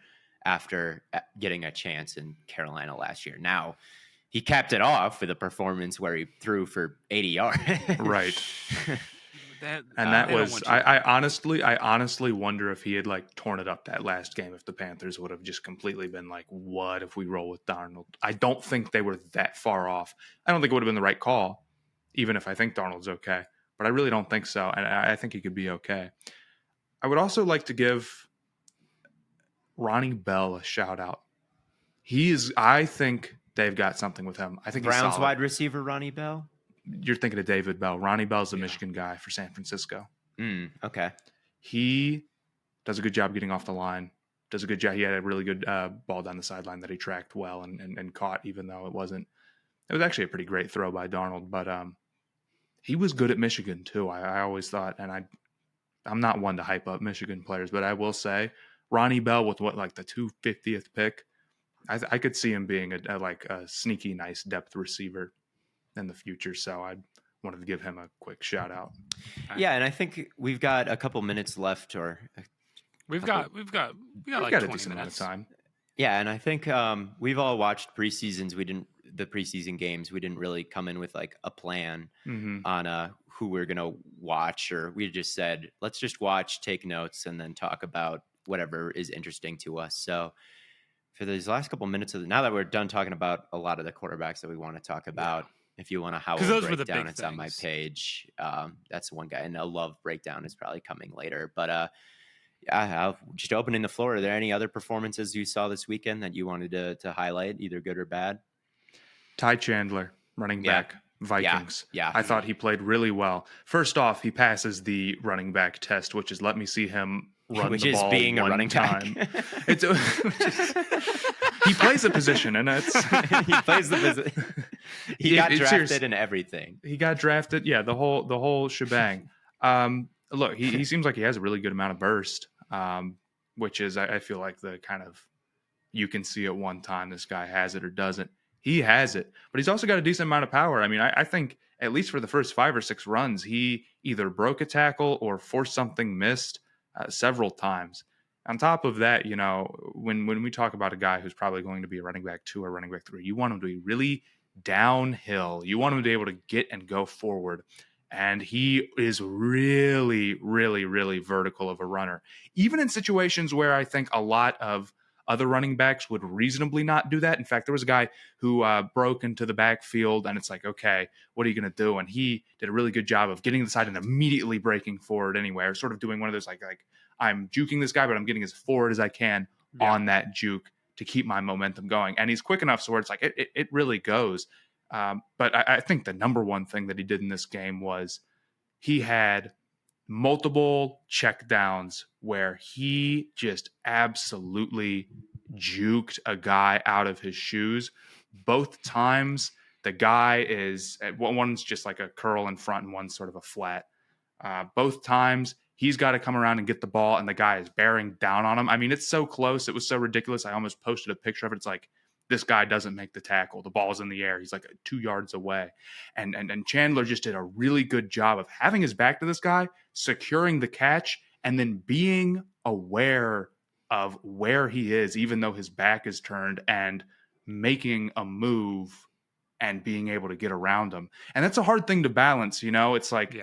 after getting a chance in Carolina last year. Now, he capped it off with a performance where he threw for 80 yards. Right. I honestly wonder if he had like torn it up that last game, if the Panthers would have just completely been like, what if we roll with Darnold? I don't think they were that far off. I don't think it would have been the right call, even if I think Darnold's okay. But I really don't think so, and I think he could be okay. I would also like to give Ronnie Bell a shout out. I think they've got something with him. I think Browns wide receiver Ronnie Bell. You're thinking of David Bell. Ronnie Bell's the Michigan guy for San Francisco. Okay. He does a good job getting off the line. Does a good job. He had a really good ball down the sideline that he tracked well and caught, even though it was actually a pretty great throw by Darnold. But he was good at Michigan too. I always thought, and I'm not one to hype up Michigan players, but I will say Ronnie Bell with the 250th pick, I could see him being a sneaky nice depth receiver in the future. So I wanted to give him a quick shout out. Yeah, and I think we've got a couple minutes left, or we've got like 20 a decent amount of time. Yeah, and I think we've all watched preseasons. the preseason games, we didn't really come in with like a plan Mm-hmm. on who we're going to watch, or we just said, let's just watch, take notes, and then talk about whatever is interesting to us. So for these last couple minutes now that we're done talking about a lot of the quarterbacks that we want to talk about, if you want a Howell those were the breakdown, big it's on my things. page. That's one guy, and a Love breakdown is probably coming later. But yeah, just opening the floor. Are there any other performances you saw this weekend that you wanted to highlight, either good or bad? Ty Chandler, running back, Vikings. Yeah. I thought he played really well. First off, he passes the running back test, which is let me see him run Which the is ball being a one running time. back. It's he plays a position, and it's he plays the position. He got drafted and everything. He got drafted. Yeah, the whole shebang. Look, he seems like he has a really good amount of burst, which is I feel like the kind of, you can see at one time this guy has it or doesn't. He has it, but he's also got a decent amount of power. I mean, I think at least for the first 5 or 6 runs, he either broke a tackle or forced something missed several times. On top of that, you know, when we talk about a guy who's probably going to be a running back 2 or running back 3, you want him to be really downhill. You want him to be able to get and go forward. And he is really, really, really vertical of a runner. Even in situations where I think a lot of other running backs would reasonably not do that. In fact, there was a guy who broke into the backfield, and it's like, okay, what are you going to do? And he did a really good job of getting to the side and immediately breaking forward anyway, or sort of doing one of those like I'm juking this guy, but I'm getting as forward as I can on that juke to keep my momentum going. And he's quick enough so where it's like it really goes. But I think the number one thing that he did in this game was he had multiple check downs where he just absolutely juked a guy out of his shoes. Both times the guy is, one's just like a curl in front and one's sort of a flat. Both times he's got to come around and get the ball and the guy is bearing down on him. I mean, it's so close. It was so ridiculous. I almost posted a picture of it. It's like, this guy doesn't make the tackle. The ball's in the air. He's like 2 yards away. And Chandler just did a really good job of having his back to this guy, securing the catch, and then being aware of where he is, even though his back is turned, and making a move and being able to get around him. And that's a hard thing to balance. You know, it's like,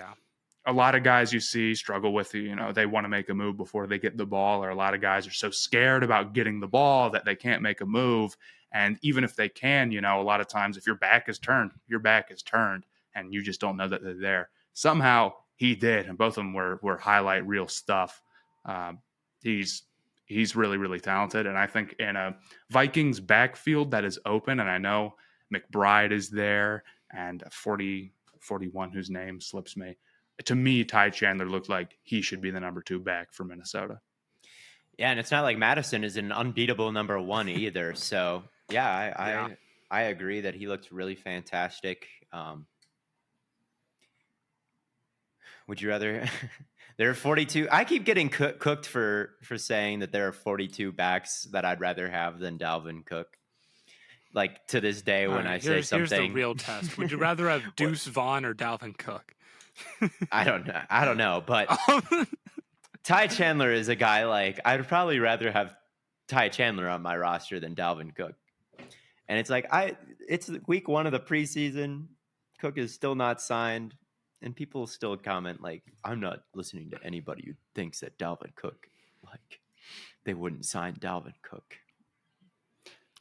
a lot of guys you see struggle with, you know, they want to make a move before they get the ball, or a lot of guys are so scared about getting the ball that they can't make a move. And even if they can, you know, a lot of times if your back is turned, and you just don't know that they're there. Somehow he did, and both of them were highlight reel stuff. He's really, really talented. And I think in a Vikings backfield that is open, and I know McBride is there, and 41 whose name slips me. To me, Ty Chandler looked like he should be the number 2 back for Minnesota. Yeah, and it's not like Madison is an unbeatable number 1 either. So I agree that he looked really fantastic. Would you rather? There are 42. I keep getting cooked for saying that there are 42 backs that I'd rather have than Dalvin Cook. Like to this day, when I say something, here's the real test. Would you rather have Deuce Vaughn or Dalvin Cook? I don't know, but Ty Chandler is a guy like I'd probably rather have Ty Chandler on my roster than Dalvin Cook. And it's like it's week 1 of the preseason. Cook is still not signed, and people still comment like, I'm not listening to anybody who thinks that Dalvin Cook, like, they wouldn't sign Dalvin Cook.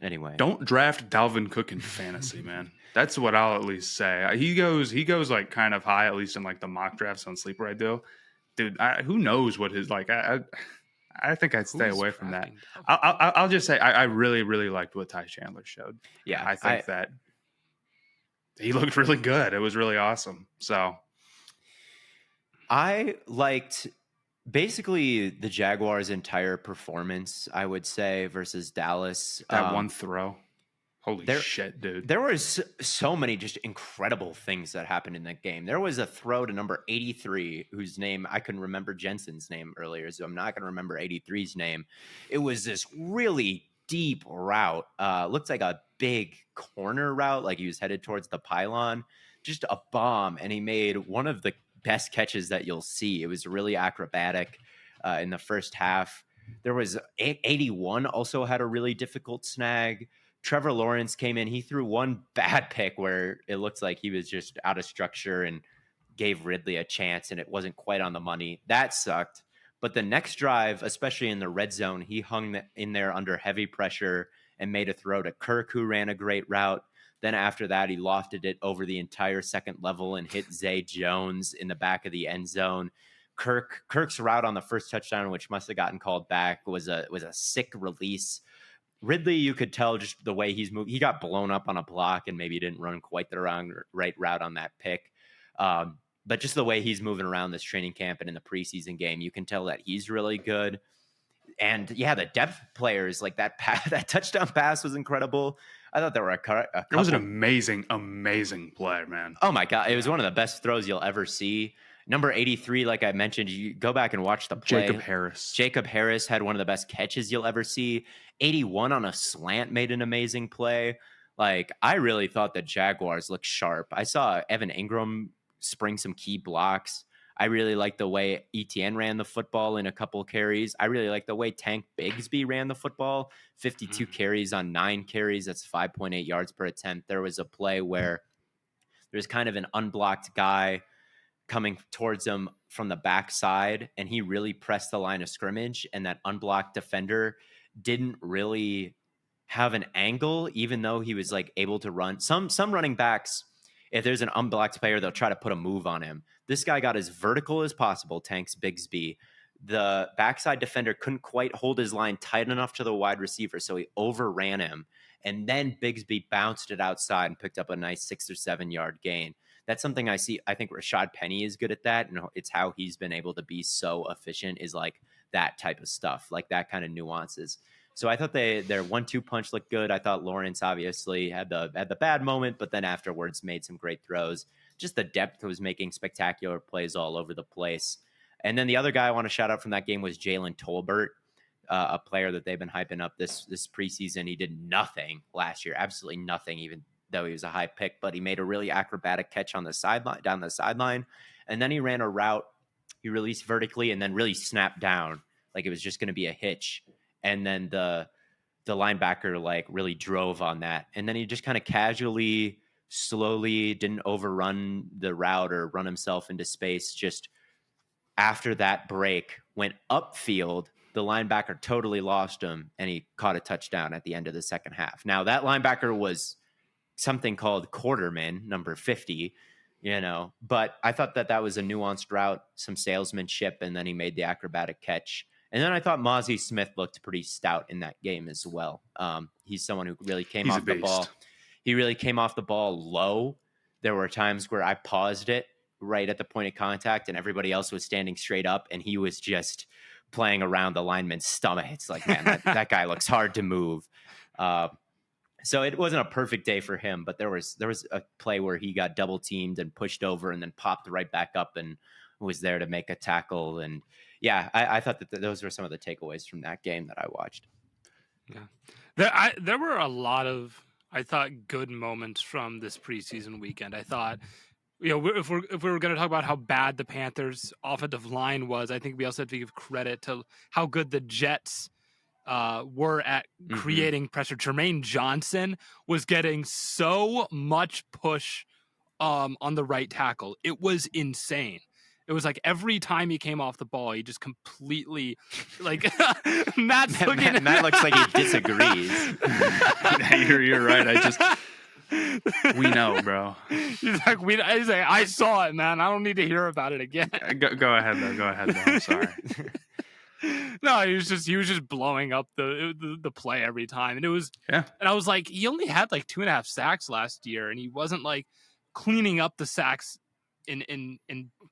Anyway, don't draft Dalvin Cook in fantasy, man. That's what I'll at least say. He goes like kind of high, at least in like the mock drafts on Sleeper I do. Dude, who knows what his like? I think I'd stay away from that. I'll just say I really, really liked what Ty Chandler showed. Yeah, I think that he looked really good. It was really awesome. So I liked basically the Jaguars' entire performance, I would say, versus Dallas. That one throw. Holy shit, dude. There was so many just incredible things that happened in that game. There was a throw to number 83, whose name I couldn't remember Jensen's name earlier, so I'm not going to remember 83's name. It was this really deep route. Looked like a big corner route, like he was headed towards the pylon. Just a bomb, and he made one of the best catches that you'll see. It was really acrobatic in the first half. There was 81 also had a really difficult snag. Trevor Lawrence came in. He threw one bad pick where it looked like he was just out of structure and gave Ridley a chance, and it wasn't quite on the money. That sucked. But the next drive, especially in the red zone, he hung in there under heavy pressure and made a throw to Kirk, who ran a great route. Then after that, he lofted it over the entire second level and hit Zay Jones in the back of the end zone. Kirk's route on the first touchdown, which must have gotten called back, was a sick release. Ridley, you could tell just the way he's moved. He got blown up on a block and maybe didn't run quite the right route on that pick. But just the way he's moving around this training camp and in the preseason game, you can tell that he's really good. And yeah, the depth players, like that touchdown pass was incredible. I thought there were a couple. It was an amazing play, man. Oh my God. It was one of the best throws you'll ever see. Number 83, like I mentioned, you go back and watch the play. Jacob Harris had one of the best catches you'll ever see. 81 on a slant made an amazing play. Like, I really thought the Jaguars looked sharp. I saw Evan Ingram spring some key blocks. I really liked the way Etienne ran the football in a couple carries. I really liked the way Tank Bigsby ran the football. 52 carries on 9 carries. That's 5.8 yards per attempt. There was a play where there's kind of an unblocked guy coming towards him from the backside, and he really pressed the line of scrimmage, and that unblocked defender didn't really have an angle, even though he was like able to run. Some running backs, if there's an unblocked player, they'll try to put a move on him. This guy got as vertical as possible, Tanks Bigsby. The backside defender couldn't quite hold his line tight enough to the wide receiver, so he overran him. And then Bigsby bounced it outside and picked up a nice 6 or 7 yard gain. That's something I see. I think Rashad Penny is good at that. And it's how he's been able to be so efficient, is like that type of stuff, like that kind of nuances. So I thought their 1-2 punch looked good. I thought Lawrence obviously had the bad moment, but then afterwards made some great throws. Just the depth was making spectacular plays all over the place. And then the other guy I want to shout out from that game was Jalen Tolbert, a player that they've been hyping up this preseason. He did nothing last year, absolutely nothing, even though he was a high pick, but he made a really acrobatic catch on the sideline, down the sideline. And then he ran a route. He released vertically and then really snapped down like it was just going to be a hitch. And then the linebacker like really drove on that. And then he just kind of casually, slowly didn't overrun the route or run himself into space. Just after that break, went upfield. The linebacker totally lost him, and he caught a touchdown at the end of the second half. Now, that linebacker was something called quarterman, number 50, but I thought that was a nuanced route, some salesmanship, and then he made the acrobatic catch. And then I thought Mozzie Smith looked pretty stout in that game as well. He's someone who really came off the ball. He really came off the ball low. There were times where I paused it right at the point of contact and everybody else was standing straight up, and he was just playing around the lineman's stomach. It's like, man, that guy looks hard to move. So it wasn't a perfect day for him, but there was a play where he got double teamed and pushed over and then popped right back up and was there to make a tackle. And yeah, I thought that those were some of the takeaways from that game that I watched. Yeah, there were a lot of, I thought, good moments from this preseason weekend. I thought, if we were going to talk about how bad the Panthers' offensive line was, I think we also have to give credit to how good the Jets were at creating pressure. Jermaine Johnson was getting so much push on the right tackle. It was insane. It was like every time he came off the ball, he just completely like Matt looks like he disagrees. You're right. We know, bro. He's like, I saw it, man. I don't need to hear about it again. Go ahead, though. I'm sorry. No, he was just blowing up the play every time, and it was And I was like, he only had like 2.5 sacks last year, and he wasn't like cleaning up the sacks in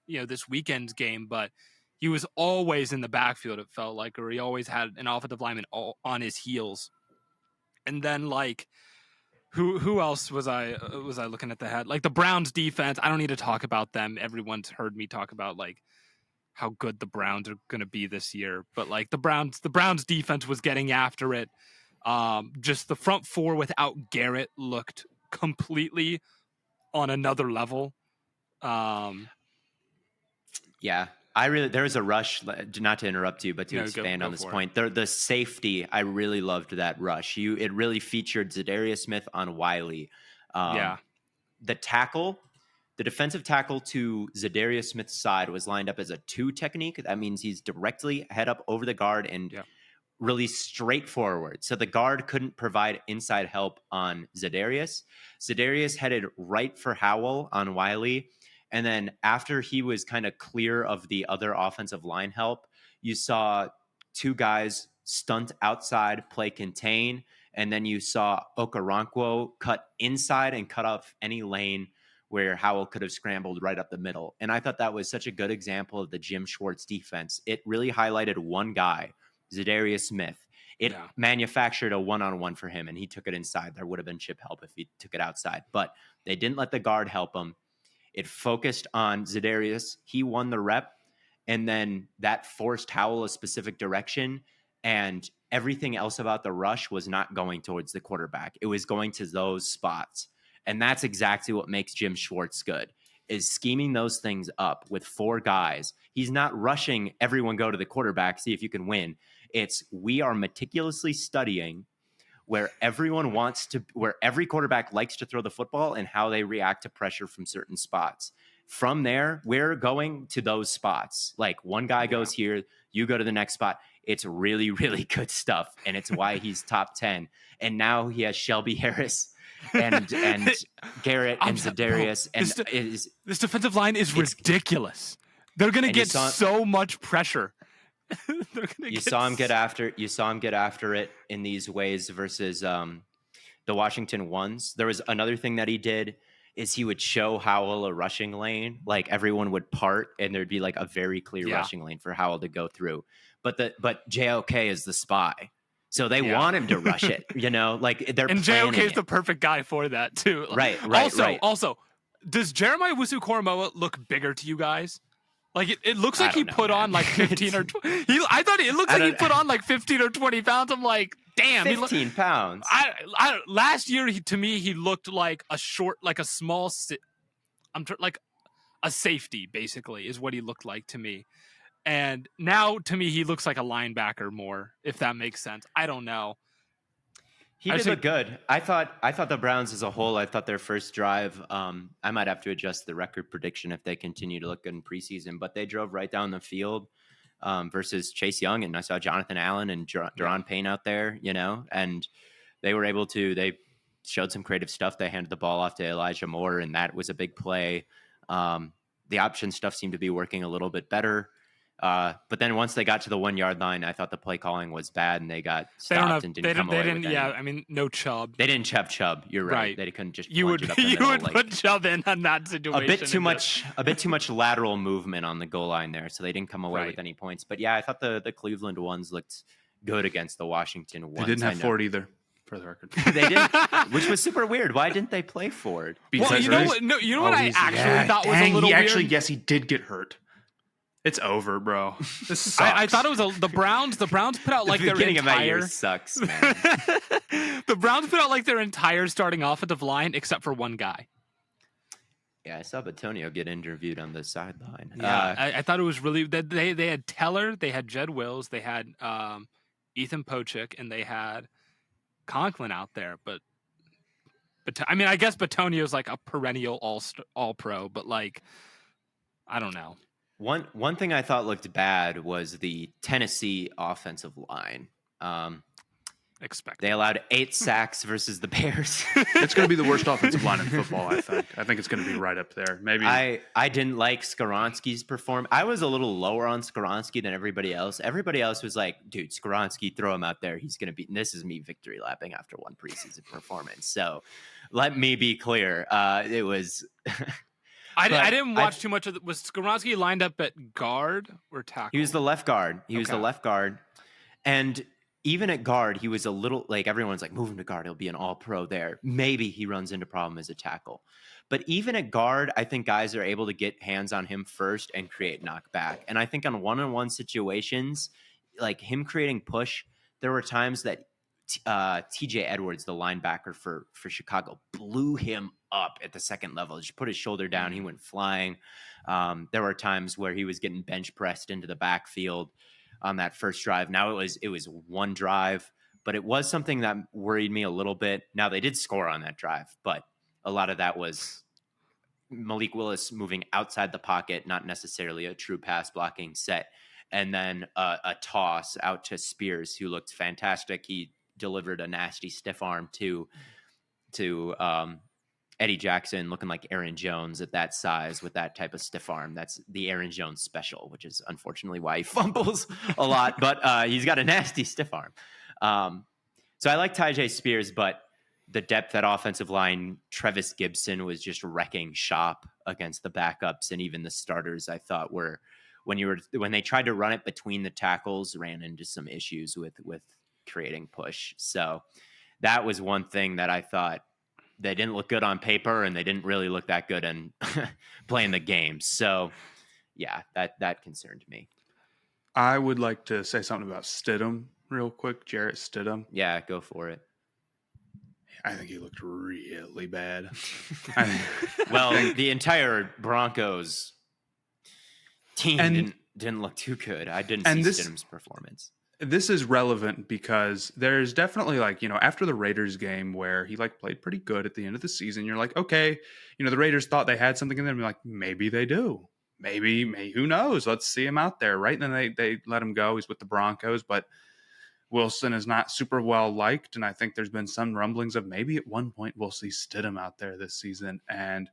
this weekend's game, but he was always in the backfield. It felt like, or he always had an offensive lineman on his heels, and then like. Who else was I looking at the head? Like the Browns defense, I don't need to talk about them. Everyone's heard me talk about like how good the Browns are going to be this year. But like the Browns defense was getting after it. Just the front four without Garrett looked completely on another level. Yeah. There was a rush, not to interrupt you, but to expand go on this for point. The safety, I really loved that rush. It really featured Zadarius Smith on Wiley. Yeah. The defensive tackle to Zadarius Smith's side was lined up as a 2 technique. That means he's directly head up over the guard and really straightforward. So the guard couldn't provide inside help on Zadarius. Zadarius headed right for Howell on Wiley. And then after he was kind of clear of the other offensive line help, you saw 2 guys stunt outside, play contain. And then you saw Okoronkwo cut inside and cut off any lane where Howell could have scrambled right up the middle. And I thought that was such a good example of the Jim Schwartz defense. It really highlighted one guy, Zadarius Smith. It manufactured a one-on-one for him, and he took it inside. There would have been chip help if he took it outside. But they didn't let the guard help him. It focused on Zadarius. He won the rep, and then that forced Howell a specific direction, and everything else about the rush was not going towards the quarterback. It was going to those spots. And that's exactly what makes Jim Schwartz good, is scheming those things up with 4 guys. He's not rushing everyone go to the quarterback, see if you can win. It's we are meticulously studying where every quarterback likes to throw the football and how they react to pressure from certain spots. From there, we're going to those spots. Like one guy goes here, you go to the next spot. It's really, really good stuff. And it's why he's top 10. And now he has Shelby Harris and Garrett and Zadarius. This defensive line is ridiculous. They're going to get so much pressure. You saw him get after it in these ways versus the Washington ones. There was another thing that he did is he would show Howell a rushing lane. Like everyone would part and there'd be like a very clear rushing lane for Howell to go through. But JOK is the spy. So they want him to rush it, like they're and JOK is the perfect guy for that too. Right. Also, does Jeremiah Wusu-Koramoah look bigger to you guys? Like it looks like he put on like 15 or 20. I thought it looks like he put on like 15 or 20 pounds. I'm like, damn, 15 pounds. Last year, to me, he looked like a short, like a small, like a safety, basically, is what he looked like to me. And now, to me, he looks like a linebacker more, if that makes sense. I don't know. He did look good. I thought the Browns as a whole, I thought their first drive, I might have to adjust the record prediction if they continue to look good in preseason, but they drove right down the field versus Chase Young. And I saw Jonathan Allen and Daron Payne out there, and they showed some creative stuff. They handed the ball off to Elijah Moore, and that was a big play. The option stuff seemed to be working a little bit better. But then once they got to the 1 yard line, I thought the play calling was bad, and they got stopped and didn't come away with any. Yeah, I mean, no Chubb. They didn't have Chubb. You're right. They couldn't just. You would put Chubb in on that situation. A bit too much lateral movement on the goal line there, so they didn't come away with any points. But yeah, I thought the Cleveland ones looked good against the Washington ones. They didn't have Ford either, for the record. They didn't, which was super weird. Why didn't they play Ford? Well, you know what? No, you know what I actually thought was a little weird. Yes, he did get hurt. It's over, bro. This sucks. I thought it was the Browns. The Browns put out like their beginning entire. Of that year sucks, man. The Browns put out like their entire starting offensive line except for one guy. Yeah, I saw Batonio get interviewed on the sideline. Yeah, I thought it was really. They had Teller, they had Jed Wills, they had Ethan Pochik, and they had Conklin out there. But I mean, I guess Batonio's like a perennial all pro, but like, I don't know. One thing I thought looked bad was the Tennessee offensive line. Expected. They allowed 8 sacks versus the Bears. It's going to be the worst offensive line in football, I think. I think it's going to be right up there. Maybe I didn't like Skoronski's performance. I was a little lower on Skoronski than everybody else. Everybody else was like, dude, Skoronski, throw him out there. He's going to be – this is me victory lapping after one preseason performance. So let me be clear. It was – I didn't watch too much of it. Was Skoronski lined up at guard or tackle? He was the left guard. Was the left guard. And even at guard, he was a little like everyone's like, move him to guard. He'll be an all pro there. Maybe he runs into problem as a tackle. But even at guard, I think guys are able to get hands on him first and create knockback. And I think on one-on-one situations, like him creating push, there were times that TJ Edwards, the linebacker for Chicago, blew him up at the second level. Just put his shoulder down. He went flying. There were times where he was getting bench pressed into the backfield on that first drive. Now it was one drive, but it was something that worried me a little bit. Now they did score on that drive, but a lot of that was Malik Willis moving outside the pocket, not necessarily a true pass blocking set. And then a toss out to Spears, who looked fantastic. He delivered a nasty stiff arm to Eddie Jackson, looking like Aaron Jones at that size with that type of stiff arm. That's the Aaron Jones special, which is unfortunately why he fumbles a lot. But he's got a nasty stiff arm. So I like Tyjae Spears, but the depth at offensive line, Trevis Gibson was just wrecking shop against the backups, and even the starters, I thought, were when they tried to run it between the tackles, ran into some issues with creating push. So that was one thing that I thought they didn't look good on paper, and they didn't really look that good in playing the game. So yeah, that concerned me. I would like to say something about Stidham real quick. Jarrett Stidham. Yeah, go for it. I think he looked really bad. Well, the entire Broncos team didn't look too good. I didn't see Stidham's performance. This is relevant because there's definitely after the Raiders game where he played pretty good at the end of the season, you're like, okay, the Raiders thought they had something in them. You're like, maybe they do. Maybe, who knows? Let's see him out there, right? And then they let him go. He's with the Broncos, but Wilson is not super well liked, and I think there's been some rumblings of maybe at one point we'll see Stidham out there this season, and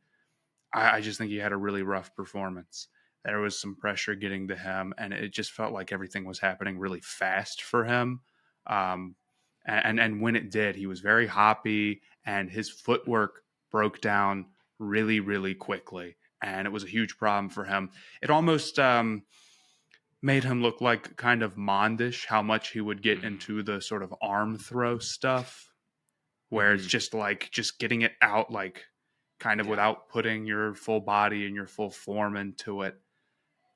I just think he had a really rough performance. There was some pressure getting to him, and it just felt like everything was happening really fast for him. And when it did, he was very hoppy, and his footwork broke down really, really quickly, and it was a huge problem for him. It almost made him look like kind of Mondish, how much he would get into the sort of arm throw stuff, where it's just getting it out, without putting your full body and your full form into it.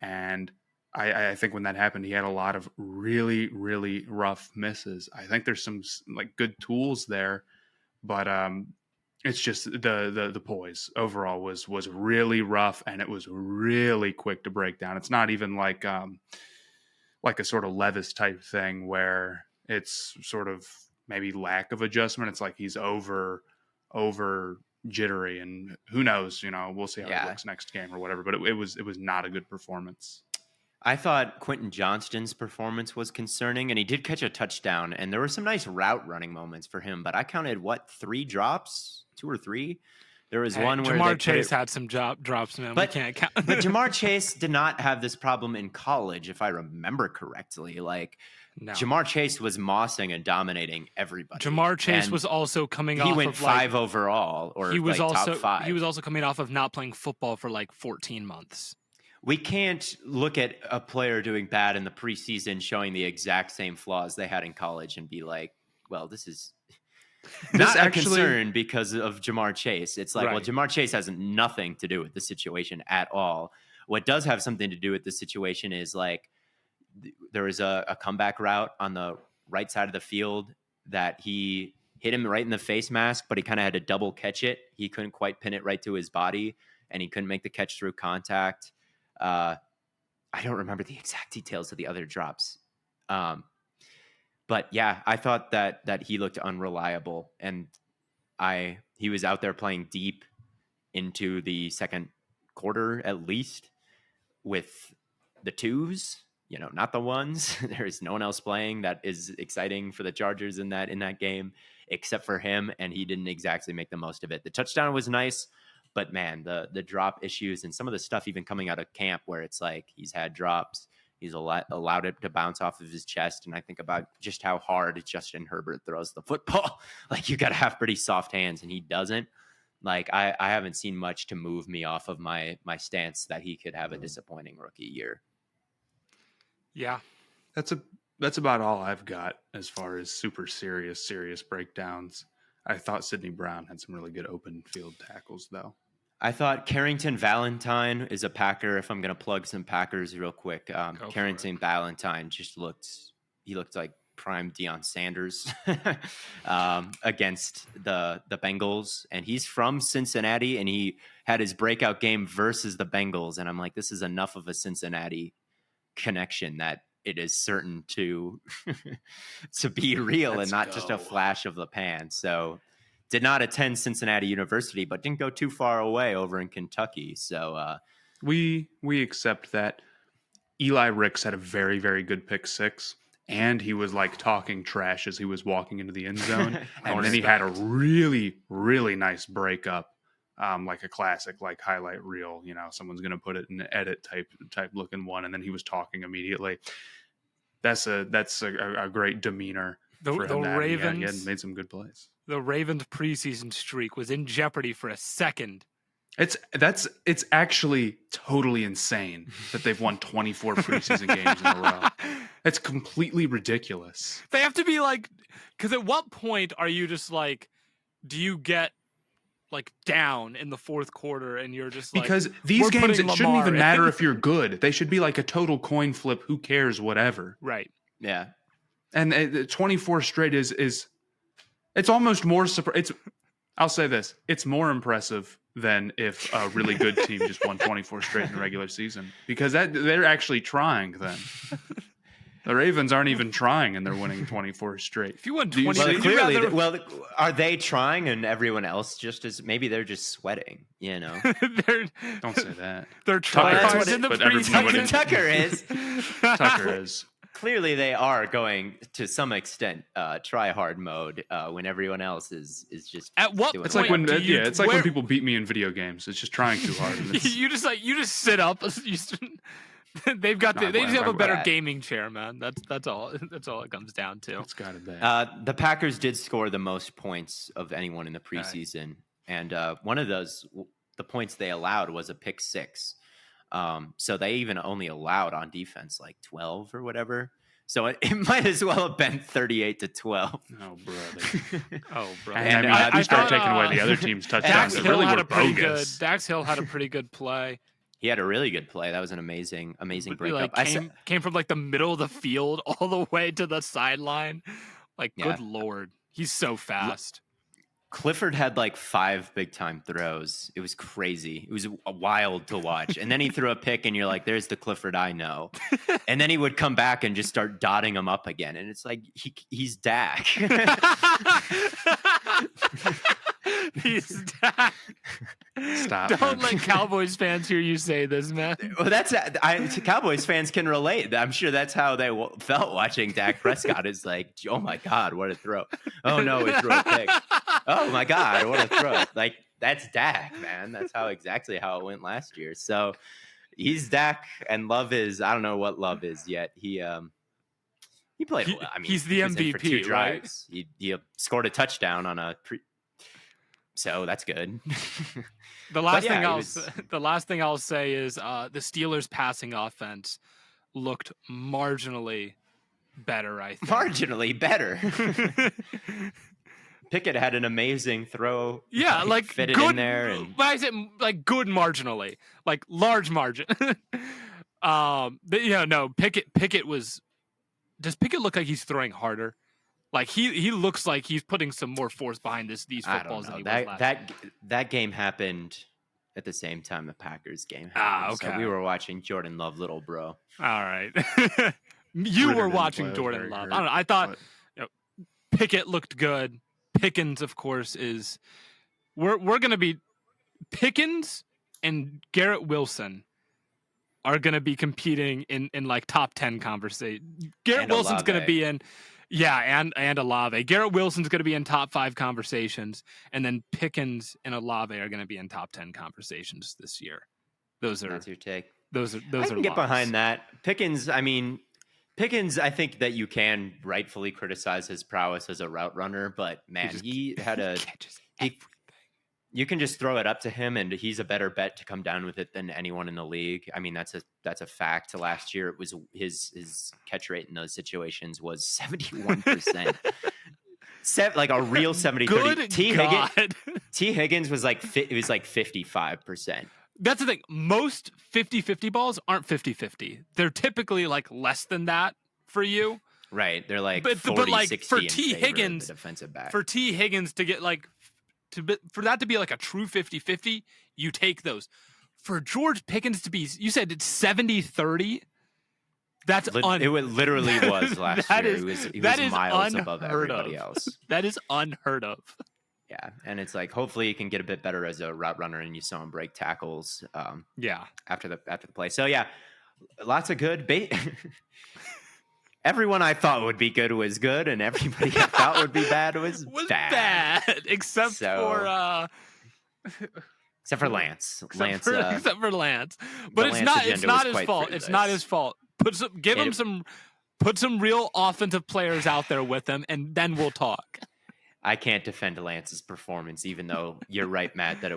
And I think when that happened, he had a lot of really, really rough misses. I think there's some good tools there, but it's just the poise overall was really rough, and it was really quick to break down. It's not even like a sort of Levis type thing where it's sort of maybe lack of adjustment. It's like he's over jittery, and who knows, we'll see how it looks next game or whatever, but it was not a good performance. I thought Quentin Johnston's performance was concerning, and he did catch a touchdown, and there were some nice route running moments for him, but I counted 3 drops, 2 or 3. There was one where Jamar Chase had some drops, man. We can't count. But Jamar Chase did not have this problem in college, if I remember correctly. No. Jamar Chase was mossing and dominating everybody. Jamar Chase was also coming off of he went 5 overall, or he was top 5. He was also coming off of not playing football for 14 months. We can't look at a player doing bad in the preseason showing the exact same flaws they had in college and be like, well, this is not a concern because of Jamar Chase. It's like, well, Jamar Chase has nothing to do with the situation at all. What does have something to do with the situation is there was a comeback route on the right side of the field that he hit him right in the face mask, but he kind of had to double catch it. He couldn't quite pin it right to his body, and he couldn't make the catch through contact. I don't remember the exact details of the other drops. But yeah, I thought that he looked unreliable, and he was out there playing deep into the second quarter at least with the 2s, not the 1s. There's no one else playing that is exciting for the Chargers in that game except for him, and he didn't exactly make the most of it. The touchdown was nice, but man, the drop issues and some of the stuff even coming out of camp where it's like he's had drops. He's allowed it to bounce off of his chest. And I think about just how hard Justin Herbert throws the football. You got to have pretty soft hands, and he doesn't. I haven't seen much to move me off of my stance that he could have a disappointing rookie year. Yeah. That's about all I've got as far as super serious breakdowns. I thought Sidney Brown had some really good open field tackles, though. I thought Carrington Valentine is a Packer. If I'm going to plug some Packers real quick, Carrington Valentine just looked like prime Deion Sanders against the Bengals, and he's from Cincinnati, and he had his breakout game versus the Bengals, and I'm like, this is enough of a Cincinnati connection that it is certain to to be real and not just a flash of the pan. So did not attend Cincinnati University, but didn't go too far away over in Kentucky. So we accept that. Eli Ricks had a very, very good pick six, and he was like talking trash as he was walking into the end zone. And then he had a really, really nice breakup, like a classic, like highlight reel. You know, someone's going to put it in an edit type looking one, and then he was talking immediately. That's a great demeanor for him. The Ravens, he had made some good plays. The Ravens preseason streak was in jeopardy for a second. It's actually totally insane that they've won 24 preseason games in a row. It's completely ridiculous. They have to be like, because at what point are you just like, do you get like down in the fourth quarter and you're just like, because these games, it shouldn't even matter if you're good. They should be like a total coin flip. Who cares? Whatever. Right. Yeah. And 24 straight is it's almost more I'll say this. It's more impressive than if a really good team just won 24 straight in the regular season, because they're actually trying then. The Ravens aren't even trying, and they're winning 24 straight. If you won 20, are they trying and everyone else maybe they're just sweating, you know? Don't say that. They're trying in the preseason. Tucker is. Tucker is. Clearly, they are going to some extent try hard mode when everyone else is just. At what point? It's like when when people beat me in video games. It's just trying too hard. You just sit up. They've got they just have a better gaming chair, man. That's all. That's all it comes down to. It's got it. The Packers did score the most points of anyone in the preseason, and one of those, the points they allowed was a pick six. So they even only allowed on defense like 12 or whatever. So it might as well have been 38-12. Oh, brother. And I mean, you start taking away the other team's touchdowns. Dax Hill had a pretty good. Dax Hill had a pretty good play. He had a really good play. That was an amazing breakup. Came from like the middle of the field all the way to the sideline. Like, good Lord, he's so fast. Clifford had like 5 big time throws. It was crazy. It was wild to watch. And then he threw a pick, and you're like, "There's the Clifford I know." And then he would come back and just start dotting them up again. And it's like he's Dak. He's Dak. Stop. Don't let Cowboys fans hear you say this, man. Well, Cowboys fans can relate. I'm sure that's how they felt watching Dak Prescott. Is like, oh my God, what a throw! Oh no, he threw a pick. Oh my God, what a throw! Like, that's Dak, man. That's exactly how it went last year. So he's Dak, and Love is, I don't know what Love is yet. He played. He's the MVP, for 2 drives. Right? He scored a touchdown on a so that's good. The last thing I'll say is the Steelers' passing offense looked marginally better. I think marginally better. Pickett had an amazing throw. Yeah, like fitted good, in there. And I said like good marginally, like large margin. Pickett was. Does Pickett look like he's throwing harder? Like he looks like he's putting some more force behind these footballs than he was last. That game happened at the same time the Packers game happened. Okay. So we were watching Jordan Love, little bro. All right. You were watching Jordan Love. I don't know. I thought Pickett looked good. Pickens, of course, is we're going to be Pickens and Garrett Wilson are going to be competing in like top 10 conversation. Garrett Wilson's going to be in. Yeah, and Olave. Garrett Wilson's going to be in top 5 conversations, and then Pickens and Olave are going to be in top 10 conversations this year. That's your take. Those I are can get behind that. Pickens, I think that you can rightfully criticize his prowess as a route runner, but man, he had you can just throw it up to him, and he's a better bet to come down with it than anyone in the league. I mean, that's a fact. Last year, it was his catch rate in those situations was 71%. Like a real 70-30. T. Higgins was like 55%. That's the thing. Most 50-50 balls aren't 50-50. They're typically like less than that for you. Right. They're like but 40, like 60 for in T favor of Higgins, the defensive back. for T Higgins to get like for that to be like a true 50-50, you take those. For George Pickens to be, you said it's 70-30. That's It literally was last year. He was miles above everybody else. That is unheard of. Yeah, and it's like hopefully he can get a bit better as a route runner, and you saw him break tackles. After the play. So yeah, lots of good. Everyone I thought would be good was good, and everybody I thought would be bad was bad. Except for Lance. Except for Lance. But it's not his fault. It's not his fault. Put some real offensive players out there with him, and then we'll talk. I can't defend Lance's performance, even though you're right, Matt, that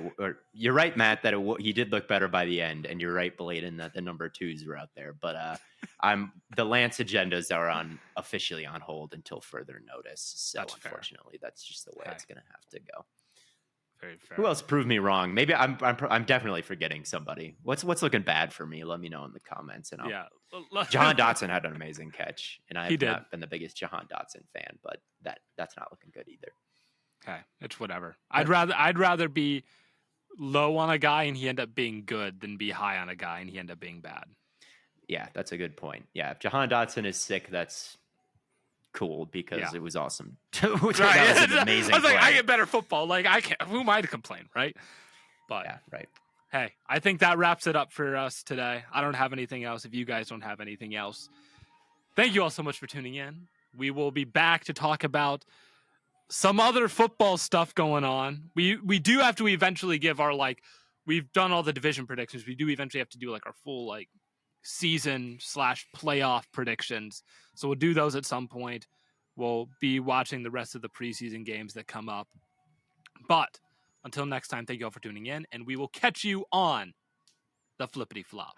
he did look better by the end, and you're right, Blaiden, that the number 2s were out there. But the Lance agendas are officially on hold until further notice. So unfortunately, that's just the way it's going to have to go. Very fair. Who else proved me wrong? Maybe I'm definitely forgetting somebody. What's looking bad for me? Let me know in the comments. And Jahan Dotson had an amazing catch, and I have not been the biggest Jahan Dotson fan, but that's not looking good either. Okay, it's whatever. I'd rather be low on a guy and he end up being good than be high on a guy and he end up being bad. Yeah, that's a good point. Yeah, if Jahan Dotson is sick, that's cool because it was awesome. That was an amazing. I was like, I get better football. Like I can't. Who am I to complain, right? But yeah, right. Hey, I think that wraps it up for us today. I don't have anything else. If you guys don't have anything else, thank you all so much for tuning in. We will be back to talk about some other football stuff going on. We do have to eventually give our we've done all the division predictions. We do eventually have to do our full season / playoff predictions. So we'll do those at some point. We'll be watching the rest of the preseason games that come up. But until next time, thank you all for tuning in, and we will catch you on the Flippity Flop.